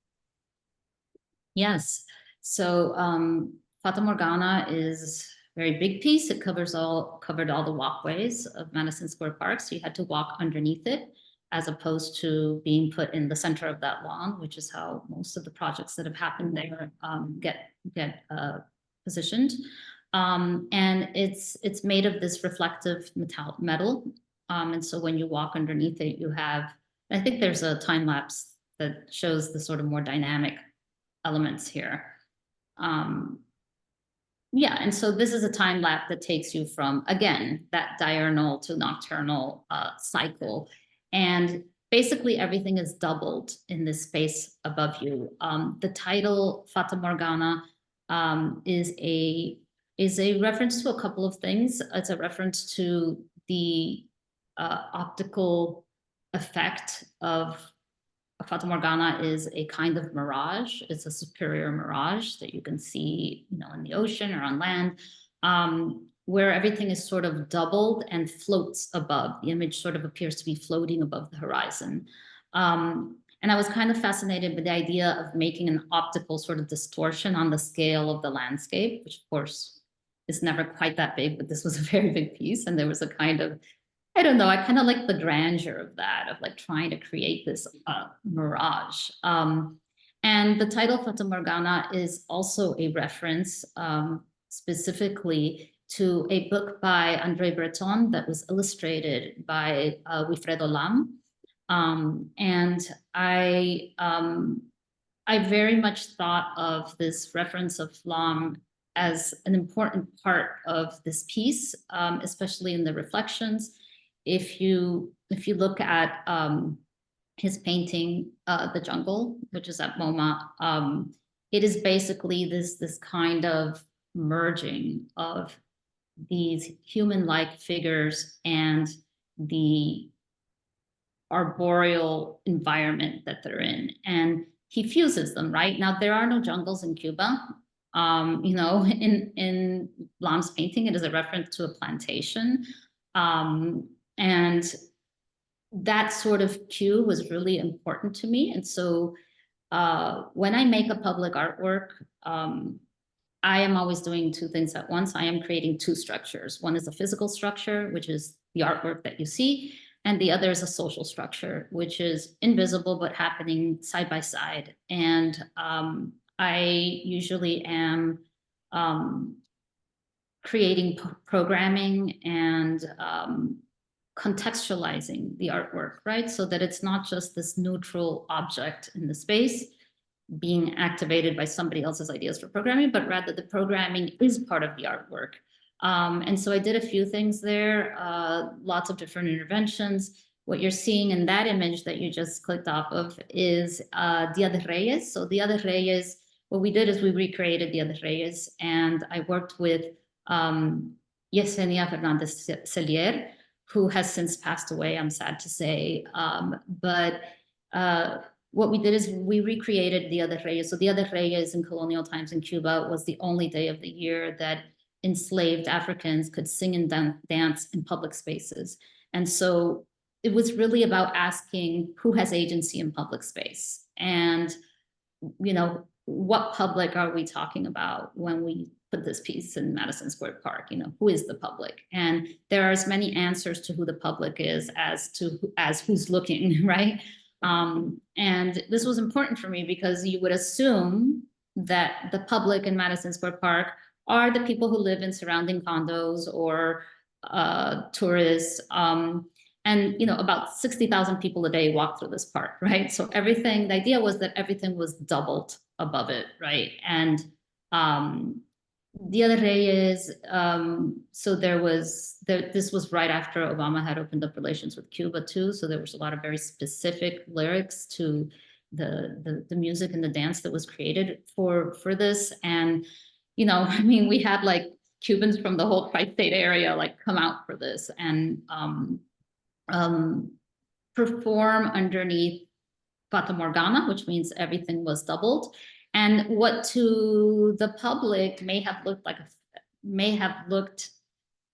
Yes. So Fata Morgana is a very big piece. It covered all the walkways of Madison Square Park. So you had to walk underneath it, as opposed to being put in the center of that lawn, which is how most of the projects that have happened there get positioned. And it's made of this reflective metal. And so when you walk underneath it, I think there's a time lapse that shows the sort of more dynamic elements here. Yeah, and so this is a time lapse that takes you from, again, that diurnal to nocturnal cycle. And basically everything is doubled in this space above you. The title Fata Morgana is a reference to a couple of things. It's a reference to the optical effect of Fata Morgana is a kind of mirage. It's a superior mirage that you can see, in the ocean or on land, where everything is sort of doubled and floats above. The image sort of appears to be floating above the horizon. And I was kind of fascinated with the idea of making an optical sort of distortion on the scale of the landscape, which of course is never quite that big, but this was a very big piece. And there was a kind of, I don't know, I kind of like the grandeur of that, of like trying to create this mirage. And the title Fata Morgana is also a reference specifically to a book by André Breton that was illustrated by Wilfredo Lam. And I very much thought of this reference of Lam as an important part of this piece, especially in the reflections. If you look at his painting, The Jungle, which is at MoMA, it is basically this kind of merging of these human-like figures and the arboreal environment that they're in. And he fuses them, right? Now, there are no jungles in Cuba. You know, in Lam's painting, it is a reference to a plantation. And that sort of cue was really important to me. And so when I make a public artwork, I am always doing two things at once. I am creating two structures. One is a physical structure, which is the artwork that you see, and the other is a social structure, which is invisible but happening side by side. And I usually am creating programming and contextualizing the artwork, right? So that it's not just this neutral object in the space being activated by somebody else's ideas for programming, but rather the programming is part of the artwork. And so I did a few things there, lots of different interventions. What you're seeing in that image that you just clicked off of is Dia de Reyes. So Dia de Reyes, what we did is we recreated Dia de Reyes, and I worked with Yesenia Fernandez Celier, who has since passed away, I'm sad to say. But what we did is we recreated Dia de Reyes. So Dia de Reyes in colonial times in Cuba was the only day of the year that enslaved Africans could sing and dance in public spaces. And so it was really about asking who has agency in public space. And, you know, what public are we talking about when we put this piece in Madison Square Park? You know, who is the public? And there are as many answers to who the public is as who's looking, right? And this was important for me because you would assume that the public in Madison Square Park are the people who live in surrounding condos or tourists. And, you know, about 60,000 people a day walk through this park, right? So everything, the idea was that everything was doubled above it, right? And the other day is, so this was right after Obama had opened up relations with Cuba too. So there was a lot of very specific lyrics to the music and the dance that was created for this. And, you know, I mean, we had like Cubans from the whole tri-state area like come out for this and perform underneath Fata Morgana, which means everything was doubled. And what to the public may have looked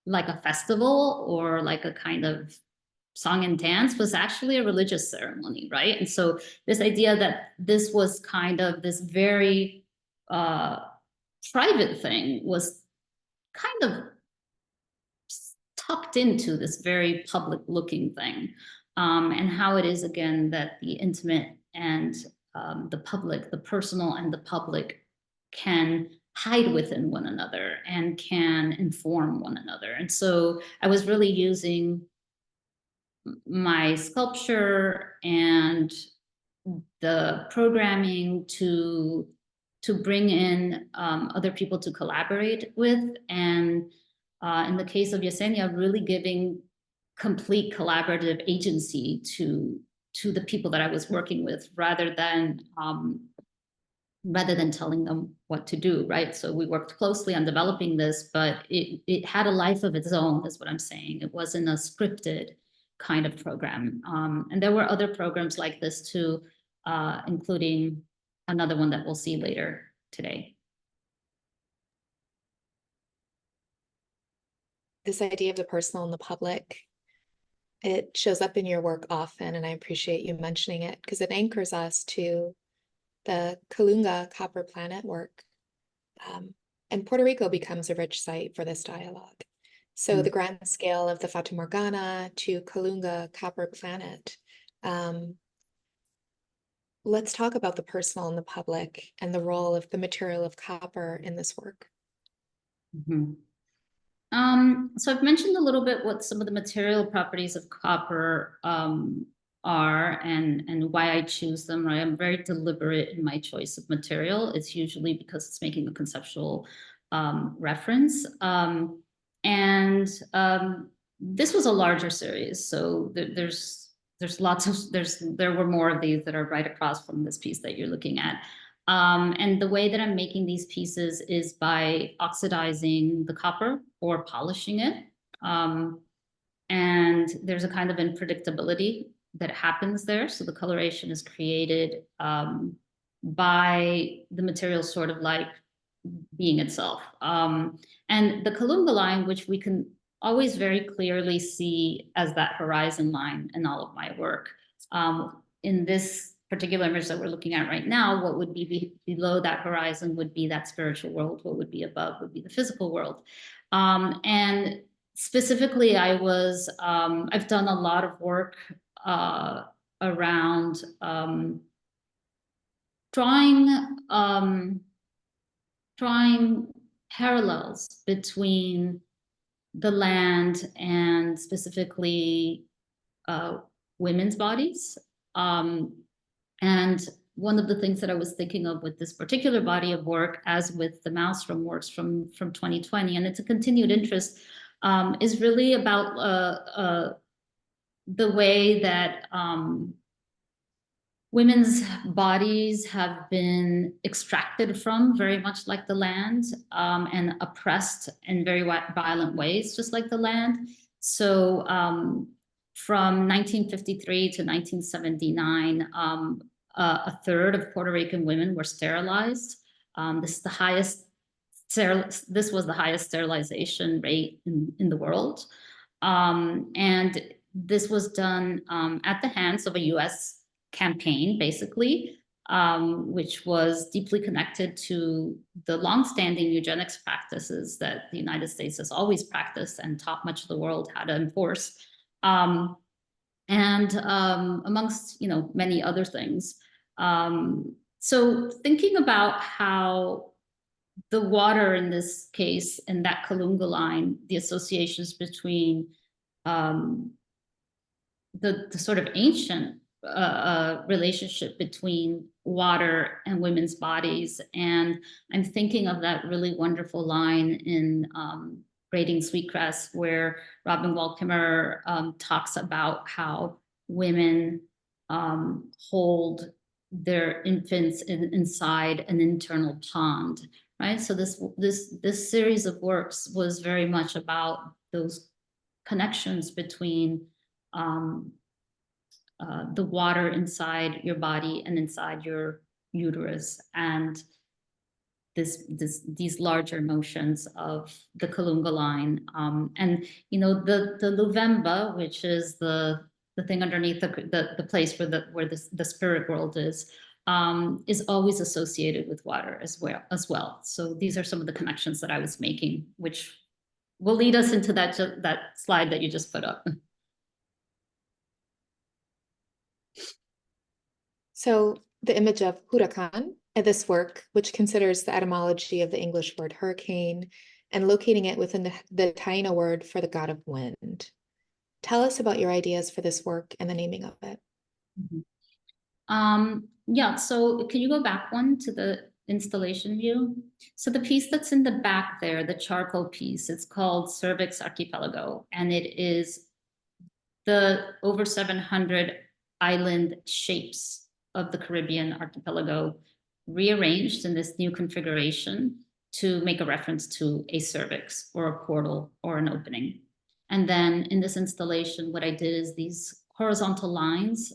like a festival or like a kind of song and dance was actually a religious ceremony, right? And so this idea that this was kind of this very private thing was kind of tucked into this very public looking thing. And how it is again that the intimate and the public, the personal and the public can hide within one another and can inform one another. And so I was really using my sculpture and the programming to bring in other people to collaborate with. And in the case of Yesenia, really giving complete collaborative agency to the people that I was working with, rather than telling them what to do, right? So we worked closely on developing this, but it had a life of its own, is what I'm saying. It wasn't a scripted kind of program. And there were other programs like this too, including another one that we'll see later today. This idea of the personal and the public, it shows up in your work often, and I appreciate you mentioning it because it anchors us to the Colunga Copper Planet work. And Puerto Rico becomes a rich site for this dialogue. So the grand scale of the Fata Morgana to Colunga Copper Planet. Let's talk about the personal and the public and the role of the material of copper in this work. Mm-hmm. So I've mentioned a little bit what some of the material properties of copper are and why I choose them, right? I'm very deliberate in my choice of material. It's usually because it's making a conceptual reference. This was a larger series, so there were more of these that are right across from this piece that you're looking at. And the way that I'm making these pieces is by oxidizing the copper or polishing it. And there's a kind of unpredictability that happens there. So the coloration is created by the material sort of like being itself. And the Kalunga line, which we can always very clearly see as that horizon line in all of my work. In this particular image that we're looking at right now, what would be below that horizon would be that spiritual world. What would be above would be the physical world. And specifically, I've done a lot of work around drawing parallels between the land and specifically women's bodies. And one of the things that I was thinking of with this particular body of work, as with the Maelstrom works from 2020, and it's a continued interest, is really about the way that women's bodies have been extracted from, very much like the land, and oppressed in very violent ways, just like the land. So from 1953 to 1979, a third of Puerto Rican women were sterilized. This was the highest sterilization rate in the world. And this was done at the hands of a US campaign, basically, which was deeply connected to the longstanding eugenics practices that the United States has always practiced and taught much of the world how to enforce. And amongst, many other things. So thinking about how the water in this case, in that Kalunga line, the associations between the sort of ancient relationship between water and women's bodies. And I'm thinking of that really wonderful line in Braiding Sweetgrass, where Robin Wall Kimmerer talks about how women hold their infants inside an internal pond, right? So this series of works was very much about those connections between the water inside your body and inside your uterus, and these larger motions of the Kalunga line. And the Luvemba, which is the thing underneath the place where the spirit world is always associated with water as well. So these are some of the connections that I was making, which will lead us into that slide that you just put up. So the image of huracan in this work, which considers the etymology of the English word hurricane and locating it within the Taino word for the god of wind. Tell us about your ideas for this work and the naming of it. Mm-hmm. Yeah, so can you go back one to the installation view? So the piece that's in the back there, the charcoal piece, it's called Cervix Archipelago, and it is the over 700 island shapes of the Caribbean archipelago rearranged in this new configuration to make a reference to a cervix or a portal or an opening. And then in this installation, what I did is these horizontal lines,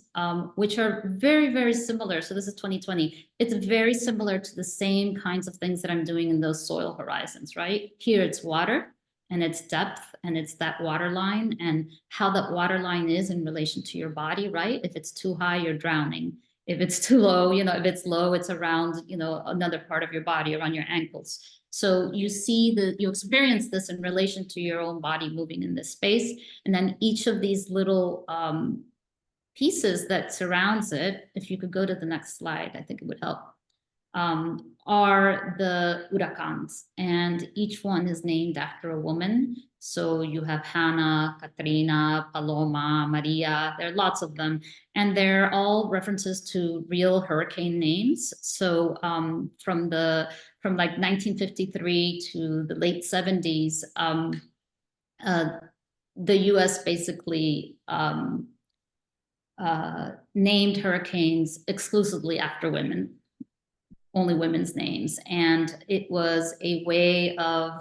which are very, very similar. So this is 2020. It's very similar to the same kinds of things that I'm doing in those soil horizons, right? Here it's water and its depth, and it's that water line and how that water line is in relation to your body, right? If it's too high, you're drowning. If it's too low, if it's low, it's around, another part of your body, around your ankles. So you experience this in relation to your own body moving in this space. And then each of these little pieces that surrounds it, if you could go to the next slide, I think it would help, are the huracans. And each one is named after a woman. So you have Hannah, Katrina, Paloma, Maria, there are lots of them. And they're all references to real hurricane names. So from like 1953 to the late 70s, the US basically named hurricanes exclusively after women, only women's names. And it was a way of,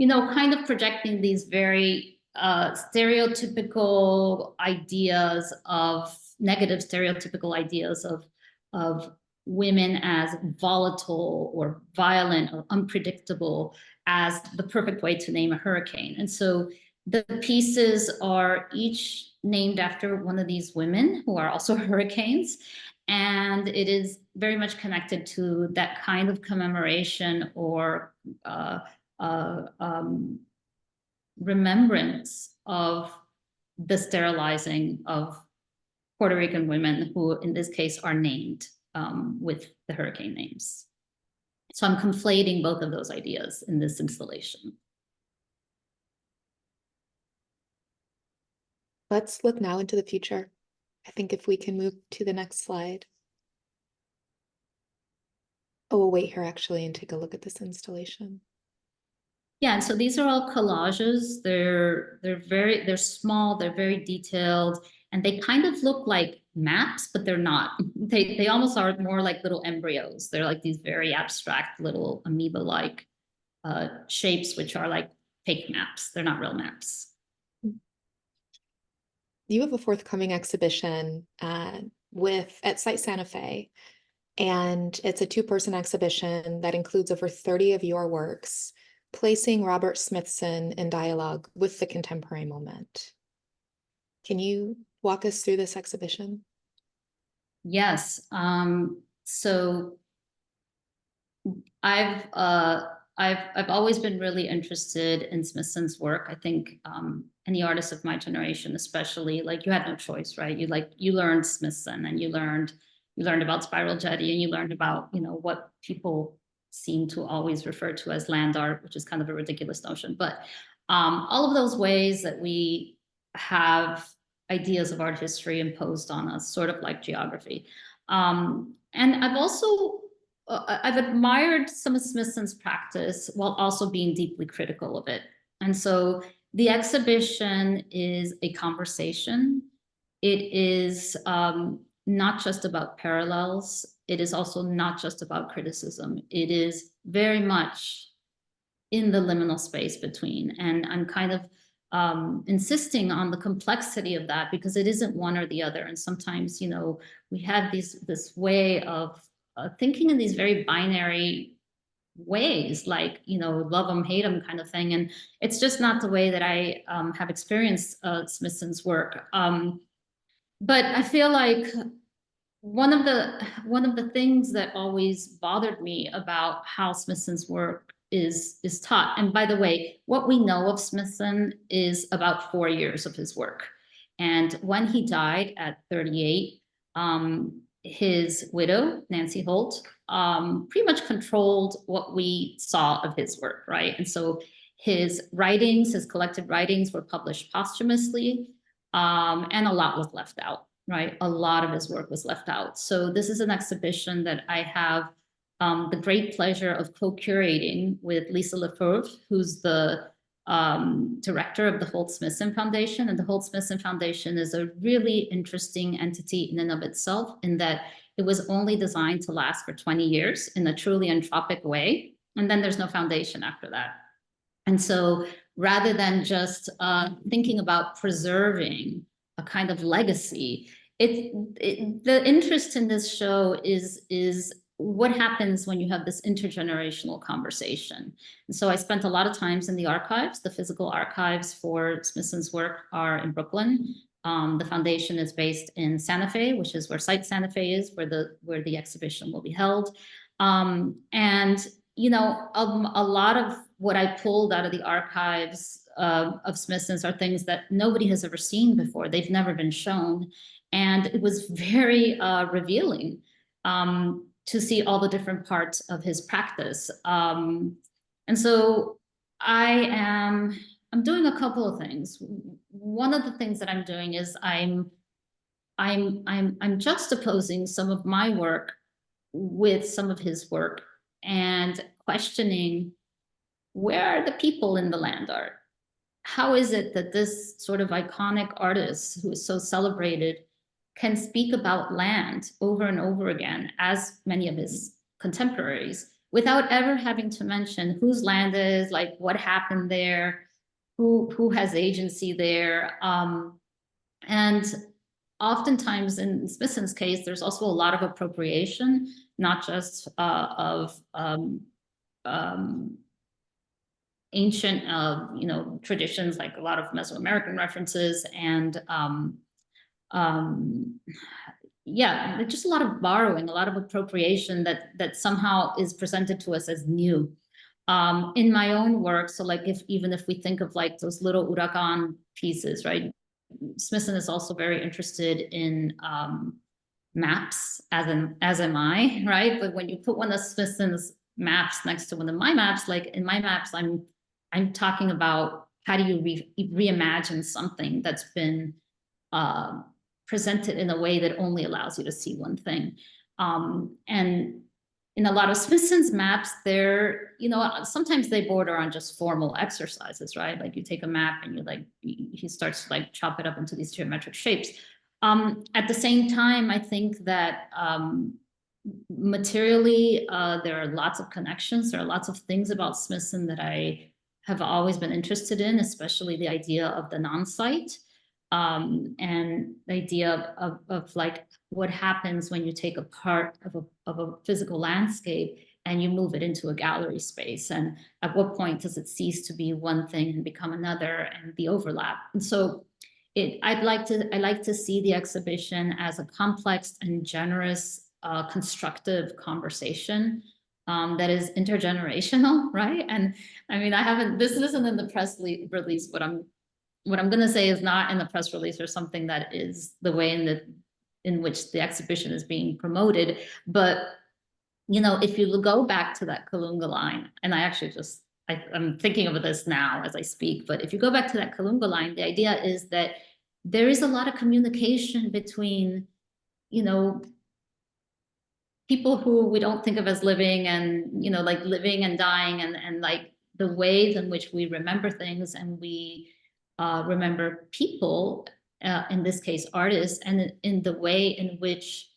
kind of projecting these very stereotypical ideas of, negative stereotypical ideas of women as volatile or violent or unpredictable as the perfect way to name a hurricane. And so the pieces are each named after one of these women who are also hurricanes. And it is very much connected to that kind of commemoration or remembrance of the sterilizing of Puerto Rican women who, in this case, are named with the hurricane names. So I'm conflating both of those ideas in this installation. Let's look now into the future. I think if we can move to the next slide. Oh, we'll wait here actually and take a look at this installation. Yeah, and so these are all collages. They're small, they're very detailed, and they kind of look like maps, but they're not. They almost are more like little embryos. They're like these very abstract little amoeba-like shapes, which are like fake maps. They're not real maps. You have a forthcoming exhibition at Site Santa Fe, and it's a two-person exhibition that includes over 30 of your works, placing Robert Smithson in dialogue with the contemporary moment. Can you walk us through this exhibition? Yes. So I've always been really interested in Smithson's work. I think any artist of my generation, especially, like, you had no choice, right? You learned Smithson, and you learned about spiral jetty, and you learned about, you know, what people seem to always refer to as land art, which is kind of a ridiculous notion. But all of those ways that we have ideas of art history imposed on us, sort of like geography. And I've admired some of Smithson's practice while also being deeply critical of it. And so the exhibition is a conversation. It is not just about parallels. It is also not just about criticism. It is very much in the liminal space between. And I'm kind of insisting on the complexity of that, because it isn't one or the other. And sometimes, you know, we have this way of thinking in these very binary ways, like, you know, love them, hate them kind of thing. And it's just not the way that I have experienced Smithson's work. But I feel like one of the things that always bothered me about how Smithson's work is taught, and by the way, what we know of Smithson is about 4 years of his work. And when he died at 38, his widow, Nancy Holt, pretty much controlled what we saw of his work, right? And so his writings, his collected writings, were published posthumously, and a lot was left out, right? A lot of his work was left out. So this is an exhibition that I have the great pleasure of co-curating with Lisa Lefebvre, who's the director of the Holt-Smithson Foundation. And the Holt-Smithson Foundation is a really interesting entity in and of itself, in that it was only designed to last for 20 years in a truly entropic way. And then there's no foundation after that. And so rather than just thinking about preserving a kind of legacy, the interest in this show is what happens when you have this intergenerational conversation. And so I spent a lot of times in the archives. The physical archives for Smithson's work are in Brooklyn. The foundation is based in Santa Fe, which is where Site Santa Fe is, where the exhibition will be held. And you know, a lot of what I pulled out of the archives of Smithson's are things that nobody has ever seen before. They've never been shown. And it was very revealing to see all the different parts of his practice. And so I'm doing a couple of things. One of the things that I'm doing is I'm juxtaposing some of my work with some of his work, and questioning, where are the people in the land art? How is it that this sort of iconic artist, who is so celebrated, can speak about land over and over again, as many of his contemporaries, without ever having to mention whose land is, like, what happened there, who has agency there? And oftentimes in Smithson's case, there's also a lot of appropriation, not just of ancient, traditions, like a lot of Mesoamerican references, and yeah, just a lot of borrowing, a lot of appropriation that somehow is presented to us as new. In my own work, so like even if we think of like those little huracan pieces, right? Smithson is also very interested in maps, as am I, right? But when you put one of Smithson's maps next to one of my maps, like in my maps, I'm talking about how do you reimagine something that's been presented in a way that only allows you to see one thing. And in a lot of Smithson's maps, they're, sometimes they border on just formal exercises, right? Like you take a map and he starts to like chop it up into these geometric shapes. At the same time, I think that materially, there are lots of connections. There are lots of things about Smithson that I have always been interested in, especially the idea of the non-site. And the idea of like what happens when you take a part of a physical landscape and you move it into a gallery space, and at what point does it cease to be one thing and become another, and the overlap. And so I like to see the exhibition as a complex and generous, constructive conversation that is intergenerational, right? And I mean, this isn't in the press release, but what I'm going to say is not in the press release or something that is the way in which the exhibition is being promoted. But, if you go back to that Kalunga line, and I'm thinking of this now as I speak, but if you go back to that Kalunga line, the idea is that there is a lot of communication between, people who we don't think of as living, and, like living and dying, and like the ways in which we remember things, and we remember people, in this case artists, and in the way in which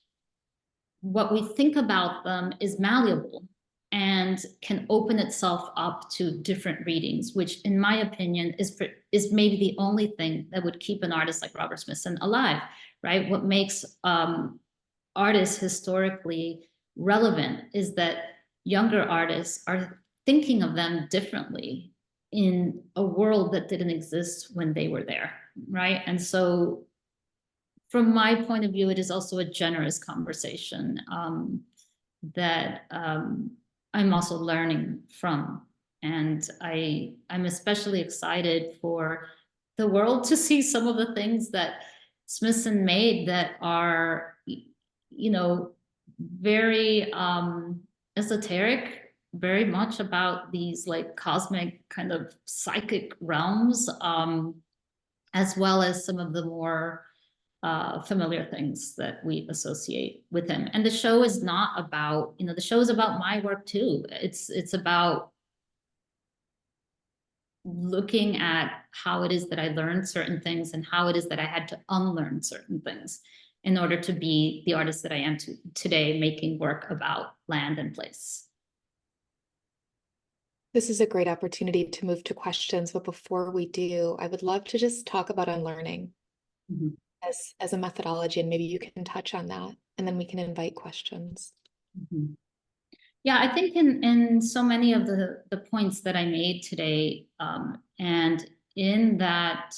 what we think about them is malleable and can open itself up to different readings, which in my opinion is maybe the only thing that would keep an artist like Robert Smithson alive, right? What makes artists historically relevant is that younger artists are thinking of them differently in a world that didn't exist when they were there, right? And so from my point of view, it is also a generous conversation that I'm also learning from. And I'm especially excited for the world to see some of the things that Smithson made that are, very esoteric, very much about these like cosmic kind of psychic realms, as well as some of the more familiar things that we associate with him. And the show is not about, the show is about my work too. It's about looking at how it is that I learned certain things and how it is that I had to unlearn certain things in order to be the artist that I am today, making work about land and place. This is a great opportunity to move to questions, but before we do, I would love to just talk about unlearning as a methodology, and maybe you can touch on that, and then we can invite questions. Yeah, I think in so many of the points that I made today, and in that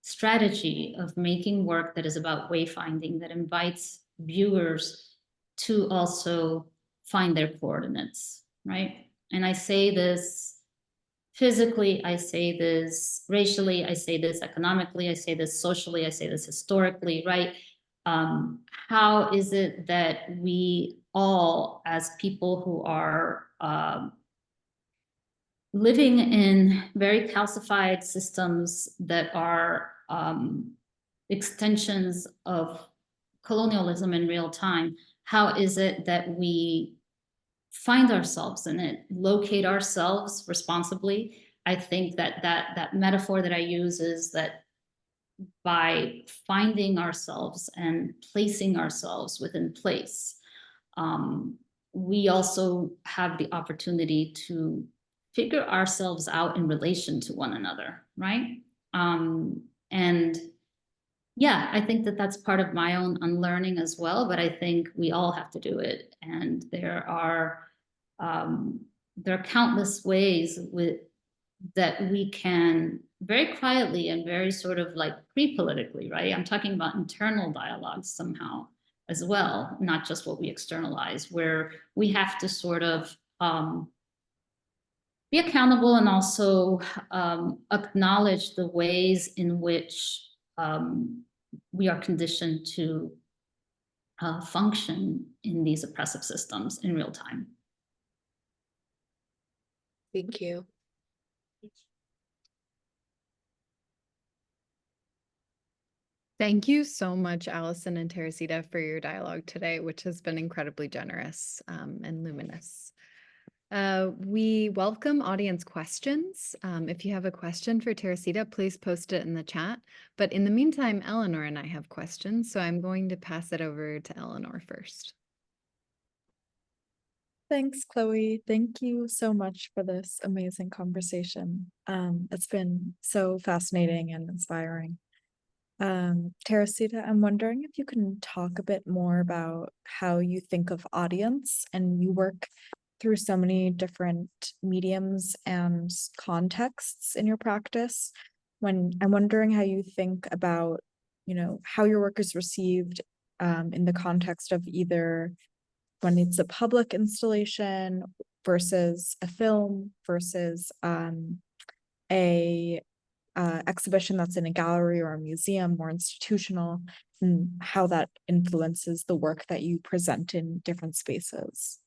strategy of making work that is about wayfinding, that invites viewers to also find their coordinates, right? And I say this physically, I say this racially, I say this economically, I say this socially, I say this historically, right? How is it that we all, as people who are living in very calcified systems that are extensions of colonialism in real time, how is it that we find ourselves in it, locate ourselves responsibly? I think that metaphor that I use is that by finding ourselves and placing ourselves within place, we also have the opportunity to figure ourselves out in relation to one another, right? And Yeah, I think that that's part of my own unlearning as well, but I think we all have to do it. And there are countless ways that we can very quietly and very sort of like pre-politically, right? I'm talking about internal dialogues somehow as well, not just what we externalize, where we have to sort of be accountable and also acknowledge the ways in which we are conditioned to function in these oppressive systems in real time. Thank you. Thank you so much, Allison and Teresita, for your dialogue today, which has been incredibly generous and luminous. We welcome audience questions. If you have a question for Teresita, please post it in the chat. But in the meantime, Eleanor and I have questions, so I'm going to pass it over to Eleanor first. Thanks, Chloe. Thank you so much for this amazing conversation. It's been so fascinating and inspiring. Teresita, I'm wondering if you can talk a bit more about how you think of audience, and you work through so many different mediums and contexts in your practice. When I'm wondering how you think about, how your work is received in the context of either when it's a public installation versus a film versus a exhibition that's in a gallery or a museum or institutional, and how that influences the work that you present in different spaces.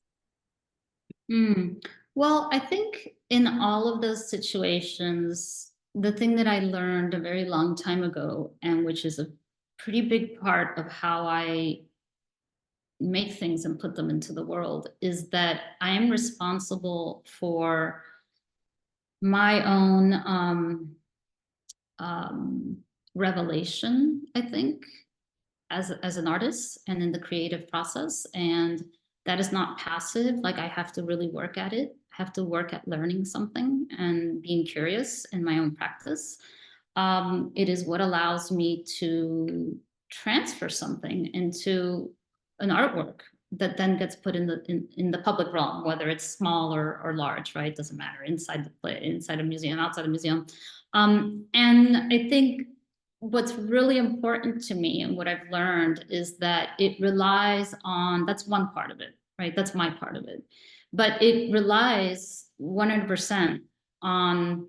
Well, I think in all of those situations, the thing that I learned a very long time ago, and which is a pretty big part of how I make things and put them into the world, is that I am responsible for my own revelation, I think, as an artist and in the creative process. And that is not passive. Like, I have to really work at it. I have to work at learning something and being curious in my own practice. It is what allows me to transfer something into an artwork that then gets put in the public realm, whether it's small or large, right? It doesn't matter, inside a museum, outside a museum. And I think what's really important to me and what I've learned is that it relies on, that's one part of it, right? That's my part of it. But it relies 100% on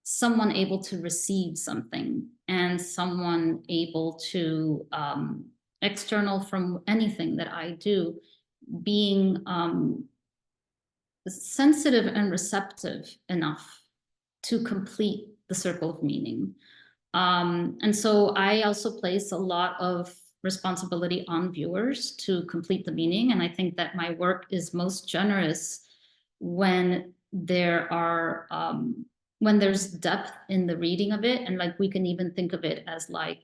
someone able to receive something and someone able to, external from anything that I do, being sensitive and receptive enough to complete the circle of meaning. And so I also place a lot of responsibility on viewers to complete the meaning. And I think that my work is most generous when there are when there's depth in the reading of it. And like, we can even think of it as like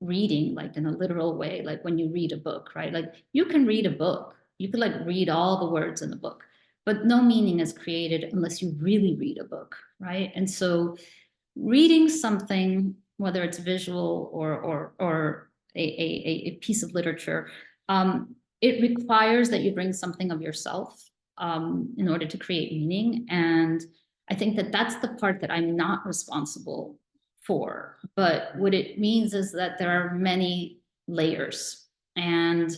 reading, like in a literal way, like when you read a book, right? Like, you can read a book, you could like read all the words in the book, but no meaning is created unless you really read a book, right? And so reading something, whether it's visual or a piece of literature, it requires that you bring something of yourself in order to create meaning. And I think that that's the part that I'm not responsible for. But what it means is that there are many layers, and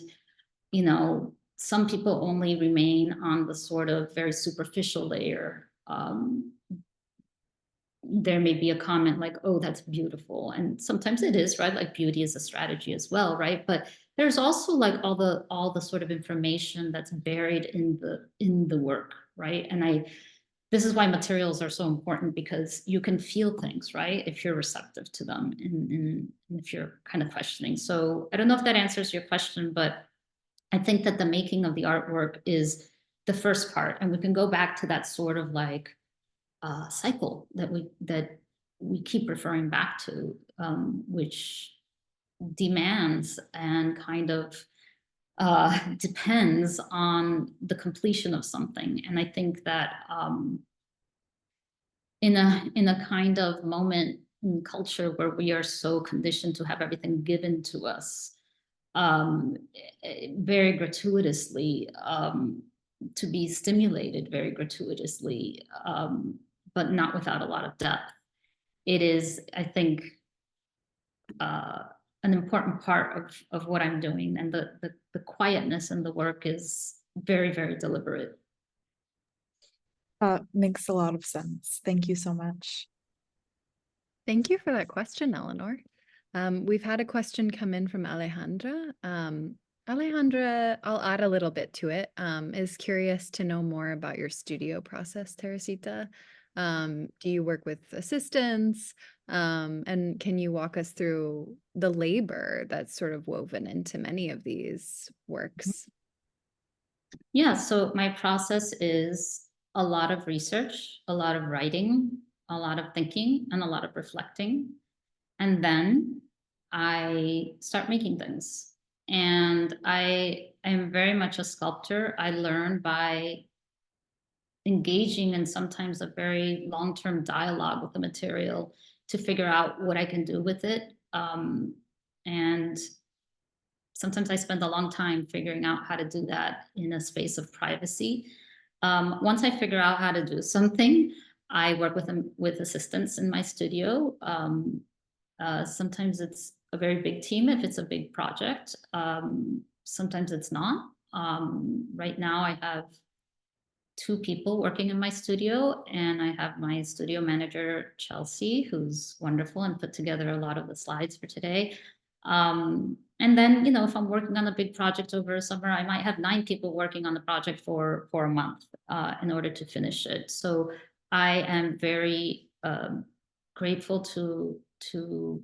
some people only remain on the sort of very superficial layer. There may be a comment like, oh, that's beautiful. And sometimes it is, right? Like, beauty is a strategy as well, right? But there's also like all the sort of information that's buried in the work, right? And this is why materials are so important, because you can feel things, right? If you're receptive to them and if you're kind of questioning. So I don't know if that answers your question, but I think that the making of the artwork is the first part. And we can go back to that sort of like cycle that we keep referring back to, which demands and kind of depends on the completion of something. And I think that in a kind of moment culture where we are so conditioned to have everything given to us very gratuitously, to be stimulated very gratuitously, but not without a lot of depth. It is, I think, an important part of what I'm doing, and the quietness in the work is very, very deliberate. Makes a lot of sense. Thank you so much. Thank you for that question, Eleanor. We've had a question come in from Alejandra. Alejandra, I'll add a little bit to it, is curious to know more about your studio process, Teresita. Do you work with assistants? And can you walk us through the labor that's sort of woven into many of these works? Yeah, so my process is a lot of research, a lot of writing, a lot of thinking, and a lot of reflecting. And then I start making things. And I am very much a sculptor. I learn by engaging in sometimes a very long-term dialogue with the material to figure out what I can do with it. And sometimes I spend a long time figuring out how to do that in a space of privacy. Once I figure out how to do something, I work with assistants in my studio. Sometimes it's a very big team if it's a big project. Sometimes it's not. Right now I have 2 people working in my studio, and I have my studio manager, Chelsea, who's wonderful and put together a lot of the slides for today. And then, if I'm working on a big project over a summer, I might have 9 people working on the project for a month in order to finish it. So I am very grateful to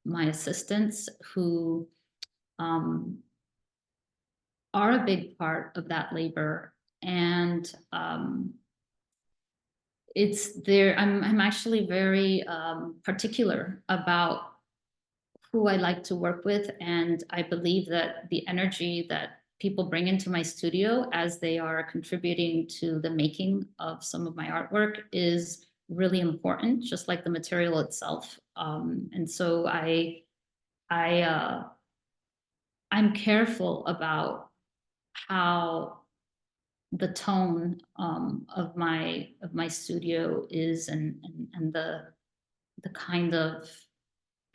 my assistants who are a big part of that labor. And it's there. I'm actually very particular about who I like to work with, and I believe that the energy that people bring into my studio as they are contributing to the making of some of my artwork is really important, just like the material itself. And so I'm careful about how the tone of my studio is, and the kind of,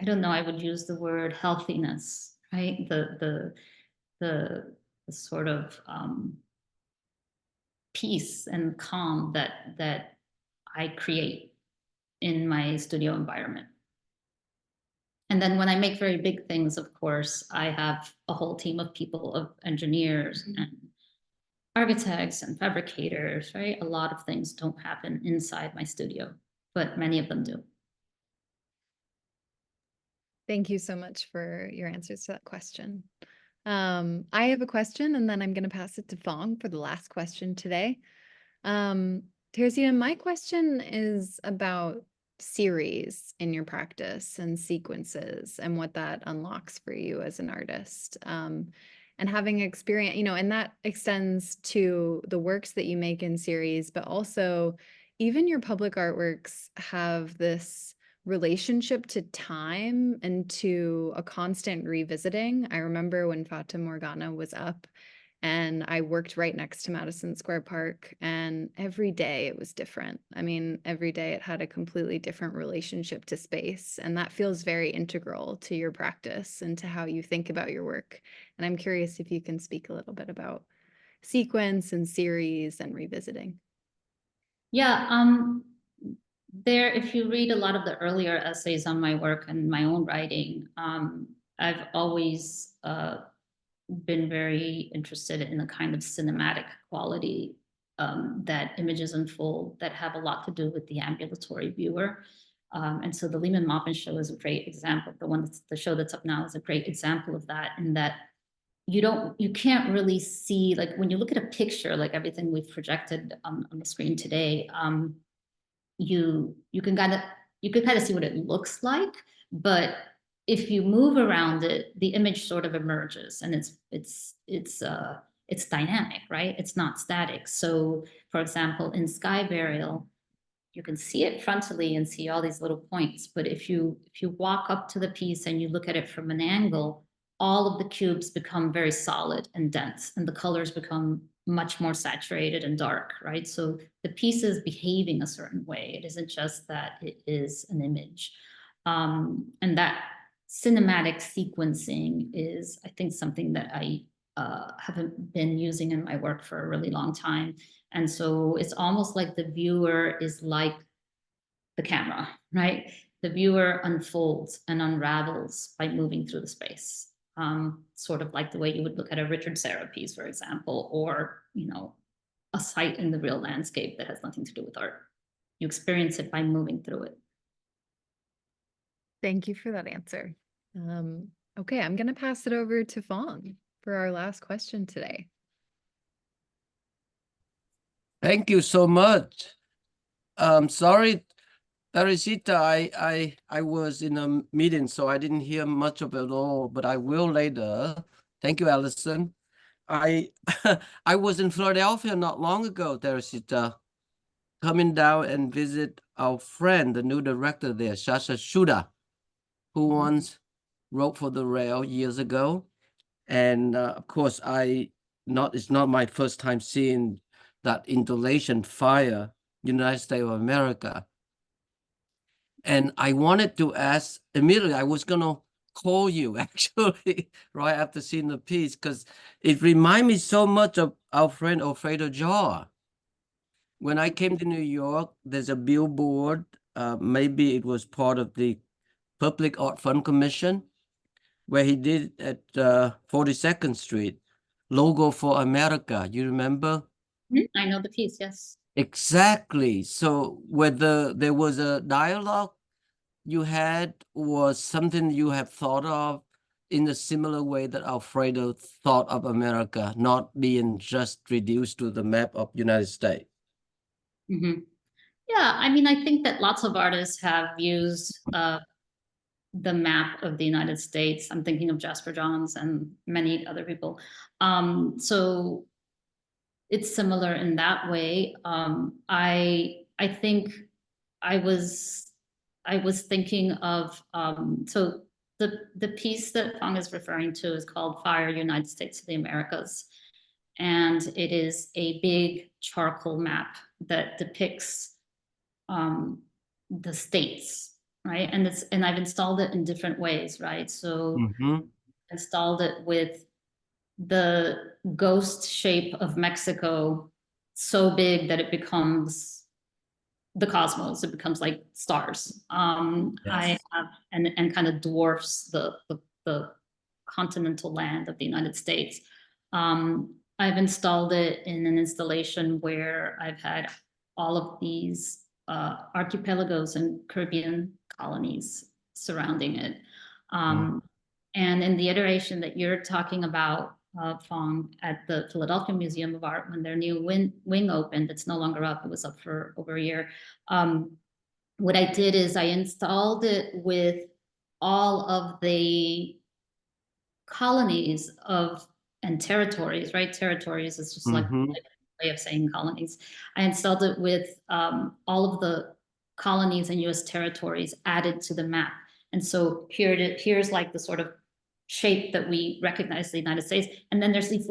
I don't know, I would use the word healthiness, right? The sort of peace and calm that I create in my studio environment. And then when I make very big things, of course, I have a whole team of people, of engineers and architects and fabricators, right? A lot of things don't happen inside my studio, but many of them do. Thank you so much for your answers to that question. I have a question, and then I'm going to pass it to Fong for the last question today. Teresita, my question is about series in your practice and sequences and what that unlocks for you as an artist. And having experience, and that extends to the works that you make in series, but also even your public artworks have this relationship to time and to a constant revisiting. I remember when Fata Morgana was up, and I worked right next to Madison Square Park, and every day it was different. I mean, every day it had a completely different relationship to space, and that feels very integral to your practice and to how you think about your work. And I'm curious if you can speak a little bit about sequence and series and revisiting. Yeah, if you read a lot of the earlier essays on my work and my own writing, I've always been very interested in the kind of cinematic quality that images unfold that have a lot to do with the ambulatory viewer. And so the Lehman Maupin show is a great example. The show that's up now is a great example of that, in that you can't really see, like when you look at a picture, like everything we've projected on the screen today, you can kind of see what it looks like, but if you move around it, the image sort of emerges, and it's dynamic, right? It's not static. So, for example, in Sky Burial, you can see it frontally and see all these little points. But if you walk up to the piece and you look at it from an angle, all of the cubes become very solid and dense, and the colors become much more saturated and dark, right? So the piece is behaving a certain way. It isn't just that it is an image. And that cinematic sequencing is, I think, something that I haven't been using in my work for a really long time. And so it's almost like the viewer is like the camera, right? The viewer unfolds and unravels by moving through the space. Sort of like the way you would look at a Richard Serra piece, for example, or, you know, a site in the real landscape that has nothing to do with art. You experience it by moving through it. Thank you for that answer. Okay, I'm going to pass it over to Fong for our last question today. Thank you so much. Sorry, Teresita, I was in a meeting, so I didn't hear much of it all, but I will later. Thank you, Allison. I I was in Philadelphia not long ago, Teresita, coming down and visit our friend, the new director there, Shasha Shuda, who once wrote for the Rail years ago. And of course, it's not my first time seeing that installation fire, United States of America. And I wanted to ask immediately, I was gonna call you actually right after seeing the piece, because it reminded me so much of our friend Alfredo Jaw. When I came to New York, there's a billboard, maybe it was part of the Public Art Fund Commission, where he did at 42nd Street, Logo for America. You remember? I know the piece, yes. Exactly. So whether there was a dialogue you had or something you have thought of in a similar way that Alfredo thought of America, not being just reduced to the map of United States. Yeah, I mean, I think that lots of artists have used the map of the United States. I'm thinking of Jasper Johns and many other people. So it's similar in that way. I think I was thinking of so the piece that Fong is referring to is called Fire United States of the Americas. And it is a big charcoal map that depicts the states, right? And I've installed it in different ways, right? So installed it with the ghost shape of Mexico so big that it becomes the cosmos. It becomes like stars. Yes. I have and kind of dwarfs the continental land of the United States. I've installed it in an installation where I've had all of these archipelagos and Caribbean colonies surrounding it. And in the iteration that you're talking about, Fong, at the Philadelphia Museum of Art, when their new wing opened, it's no longer up, it was up for over a year. What I did is I installed it with all of the colonies and territories, right? Territories is just like a way of saying colonies. I installed it with all of the colonies and US territories added to the map. And so here's like the sort of shape that we recognize the United States. And then there's these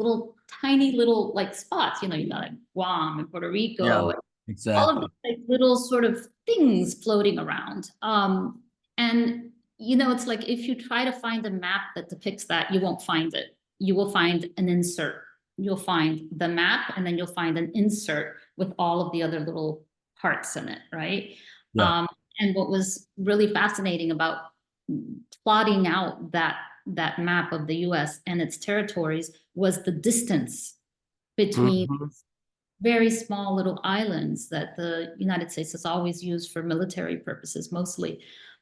tiny little like spots, you got like Guam and Puerto Rico. Yeah, exactly. All of these like little sort of things floating around. And it's like if you try to find a map that depicts that, you won't find it. You will find an insert. You'll find the map, and then you'll find an insert with all of the other little parts in it, right? Yeah. And what was really fascinating about plotting out that map of the US and its territories was the distance between very small little islands that the United States has always used for military purposes mostly.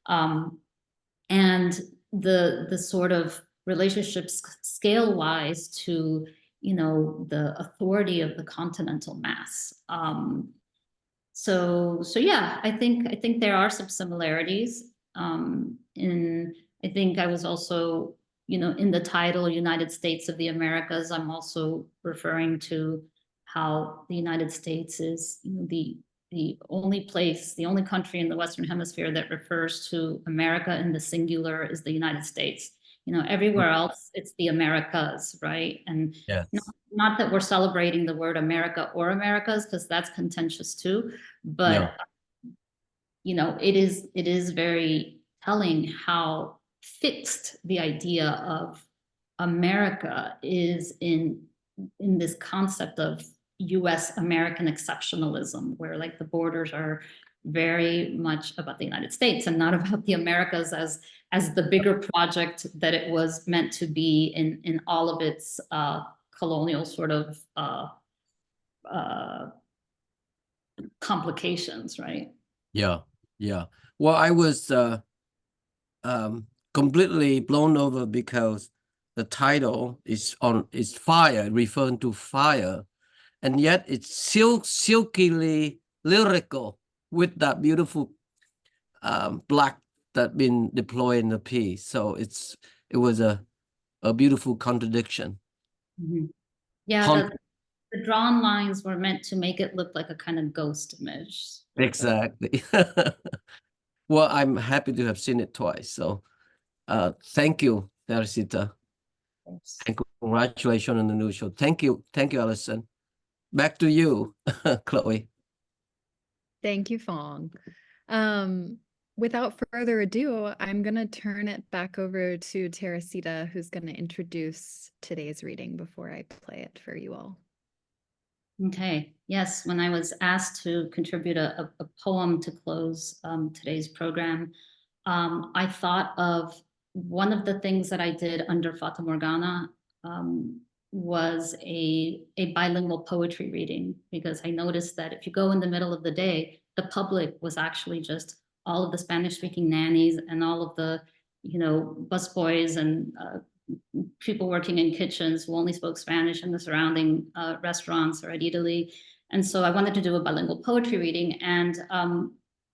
And the sort of relationships scale-wise to, the authority of the continental mass. So yeah, I think there are some similarities. I think I was also, in the title United States of the Americas, I'm also referring to how the United States is the the only place, the only country in the Western Hemisphere that refers to America in the singular is the United States. You know, everywhere else, it's the Americas, right? And Yes. not that we're celebrating the word America or Americas, because that's contentious too, but Yeah. you know, it is very telling how fixed the idea of America is in this concept of US American exceptionalism, where like the borders are very much about the United States and not about the Americas as the bigger project that it was meant to be in all of its colonial sort of complications, right? Yeah. Yeah. Well, I was completely blown over because the title is fire, referring to fire, and yet it's silkily lyrical with that beautiful black that been deployed in the piece. So it was a beautiful contradiction. Mm-hmm. Yeah, the drawn lines were meant to make it look like a kind of ghost image. Exactly. Well, I'm happy to have seen it twice. So thank you, Teresita. And congratulations on the new show. Thank you. Thank you, Allison. Back to you, Chloe. Thank you, Phong. Without further ado, I'm going to turn it back over to Teresita, who's going to introduce today's reading before I play it for you all. Okay. Yes, when I was asked to contribute a poem to close today's program, I thought of one of the things that I did under Fata Morgana was a bilingual poetry reading, because I noticed that if you go in the middle of the day, the public was actually just all of the Spanish-speaking nannies and all of the, you know, busboys and people working in kitchens who only spoke Spanish in the surrounding restaurants or at Italy. And so I wanted to do a bilingual poetry reading. And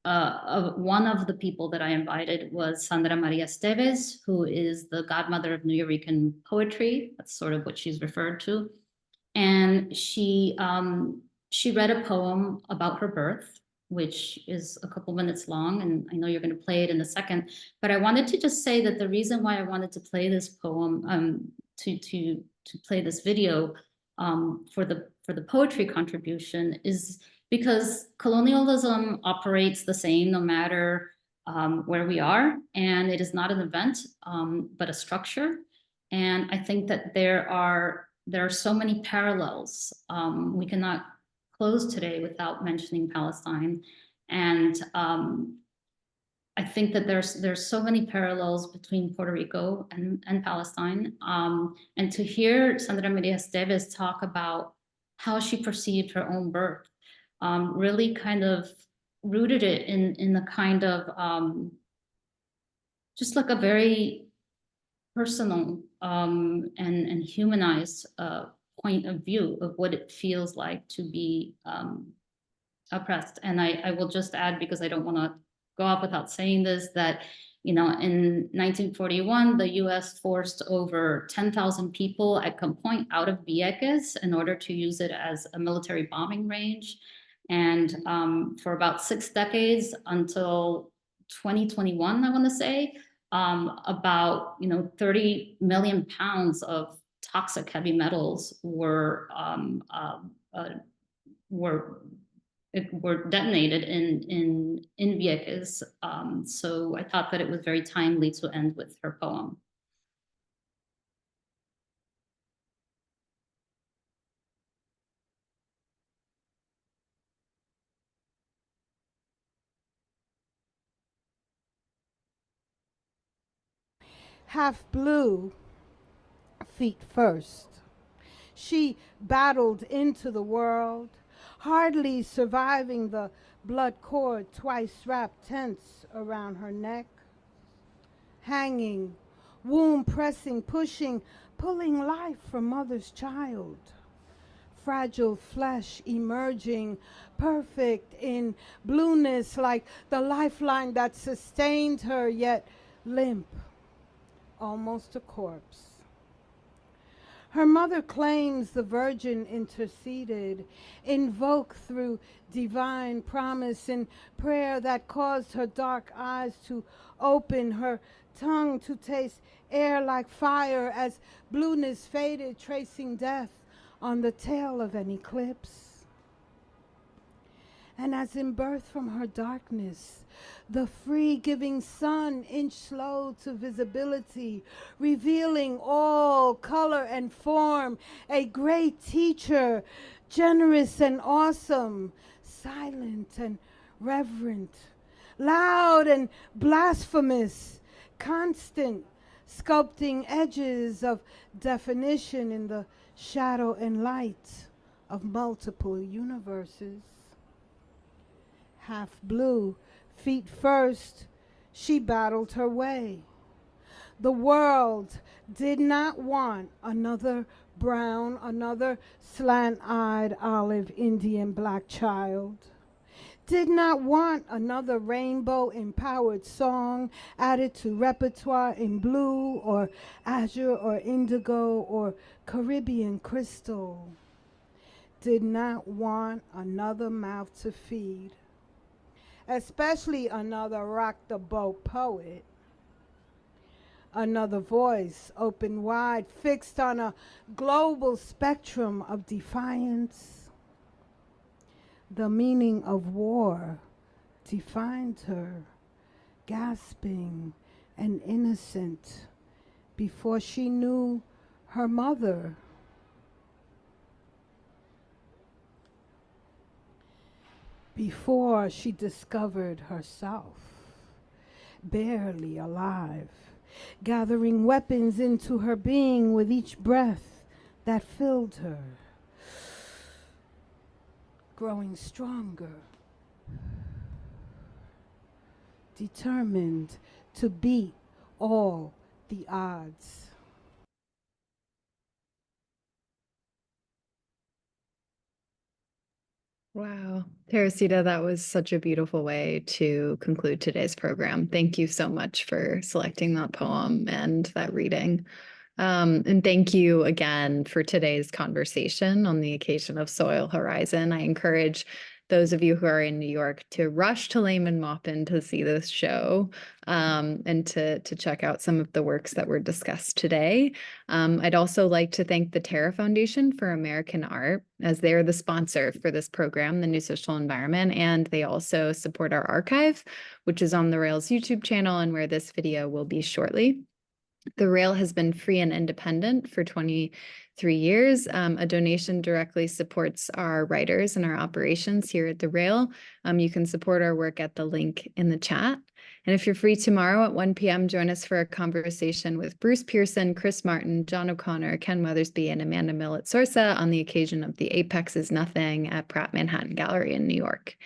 one of the people that I invited was Sandra Maria Esteves, who is the godmother of Nuyorican poetry. That's sort of what she's referred to. And she read a poem about her birth, which is a couple minutes long, and I know you're going to play it in a second, but I wanted to just say that the reason why I wanted to play this poem, to play this video for the poetry contribution, is because colonialism operates the same no matter where we are, and it is not an event, but a structure. And I think that there are so many parallels. We cannot close today without mentioning Palestine. And I think that there's so many parallels between Puerto Rico and Palestine. And to hear Sandra Maria Esteves talk about how she perceived her own birth really kind of rooted it in the kind of just like a very personal and humanized point of view of what it feels like to be oppressed. And I will just add, because I don't want to go off without saying this, that, you know, in 1941, the US forced over 10,000 people at gunpoint out of Vieques in order to use it as a military bombing range. And for about 6 decades, until 2021, I want to say, about 30 million pounds of toxic heavy metals were detonated in Vieques. So I thought that it was very timely to end with her poem. Half blue, feet first. She battled into the world, hardly surviving the blood cord twice wrapped tense around her neck. Hanging, womb pressing, pushing, pulling life from mother's child. Fragile flesh emerging, perfect in blueness, like the lifeline that sustained her, yet limp, almost a corpse. Her mother claims the Virgin interceded, invoked through divine promise and prayer that caused her dark eyes to open, her tongue to taste air like fire as blueness faded, tracing death on the tail of an eclipse. And as in birth from her darkness, the free giving sun inched slow to visibility, revealing all color and form, a great teacher, generous and awesome, silent and reverent, loud and blasphemous, constant, sculpting edges of definition in the shadow and light of multiple universes. Half blue, feet first, she battled her way. The world did not want another brown, another slant-eyed olive Indian black child. Did not want another rainbow-empowered song added to repertoire in blue or azure or indigo or Caribbean crystal. Did not want another mouth to feed, especially another rock the boat poet, another voice open wide, fixed on a global spectrum of defiance. The meaning of war defined her, gasping and innocent before she knew her mother. Before she discovered herself, barely alive, gathering weapons into her being with each breath that filled her, growing stronger, determined to beat all the odds. Wow. Teresita, that was such a beautiful way to conclude today's program. Thank you so much for selecting that poem and that reading. And thank you again for today's conversation on the occasion of Soil Horizon. I encourage those of you who are in New York to rush to Lehman Maupin to see this show and to check out some of the works that were discussed today. I'd also like to thank the Terra Foundation for American Art, as they're the sponsor for this program, The New Social Environment, and they also support our archive, which is on the Rails YouTube channel and where this video will be shortly. The Rail has been free and independent for 23 years. A donation directly supports our writers and our operations here at the Rail. You can support our work at the link in the chat. And if you're free tomorrow at 1 p.m., join us for a conversation with Bruce Pearson, Chris Martin, John O'Connor, Ken Weathersby, and Amanda Millett-Sorsa on the occasion of the Apex is Nothing at Pratt Manhattan Gallery in New York.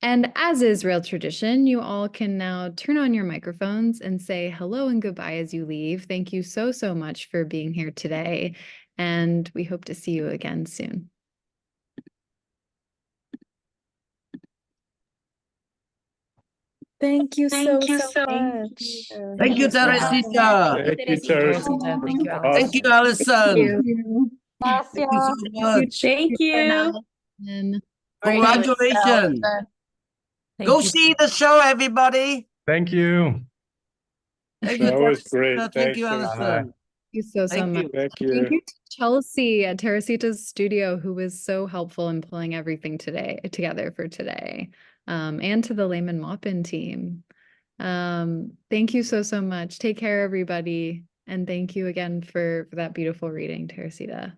And as is Rail tradition, you all can now turn on your microphones and say hello and goodbye as you leave. Thank you so, so much for being here today, and we hope to see you again soon. Thank you so much. Thank you, Teresita. Thank you, Teresita. Thank you, Awesome. Alice. Thank you, Allison. Thank you so much. Thank you. Congratulations. Go see the show, everybody. Thank you. Thank you, That was Teresita. great. Thank Thanks, you, Teresita. Allison. Thank you so Thank much. you. Thank Thank you. you to Chelsea at Teresita's studio, who was so helpful in pulling everything together for today, and to the Lehman Maupin team. Thank you so, so much. Take care, everybody. And thank you again for that beautiful reading, Teresita.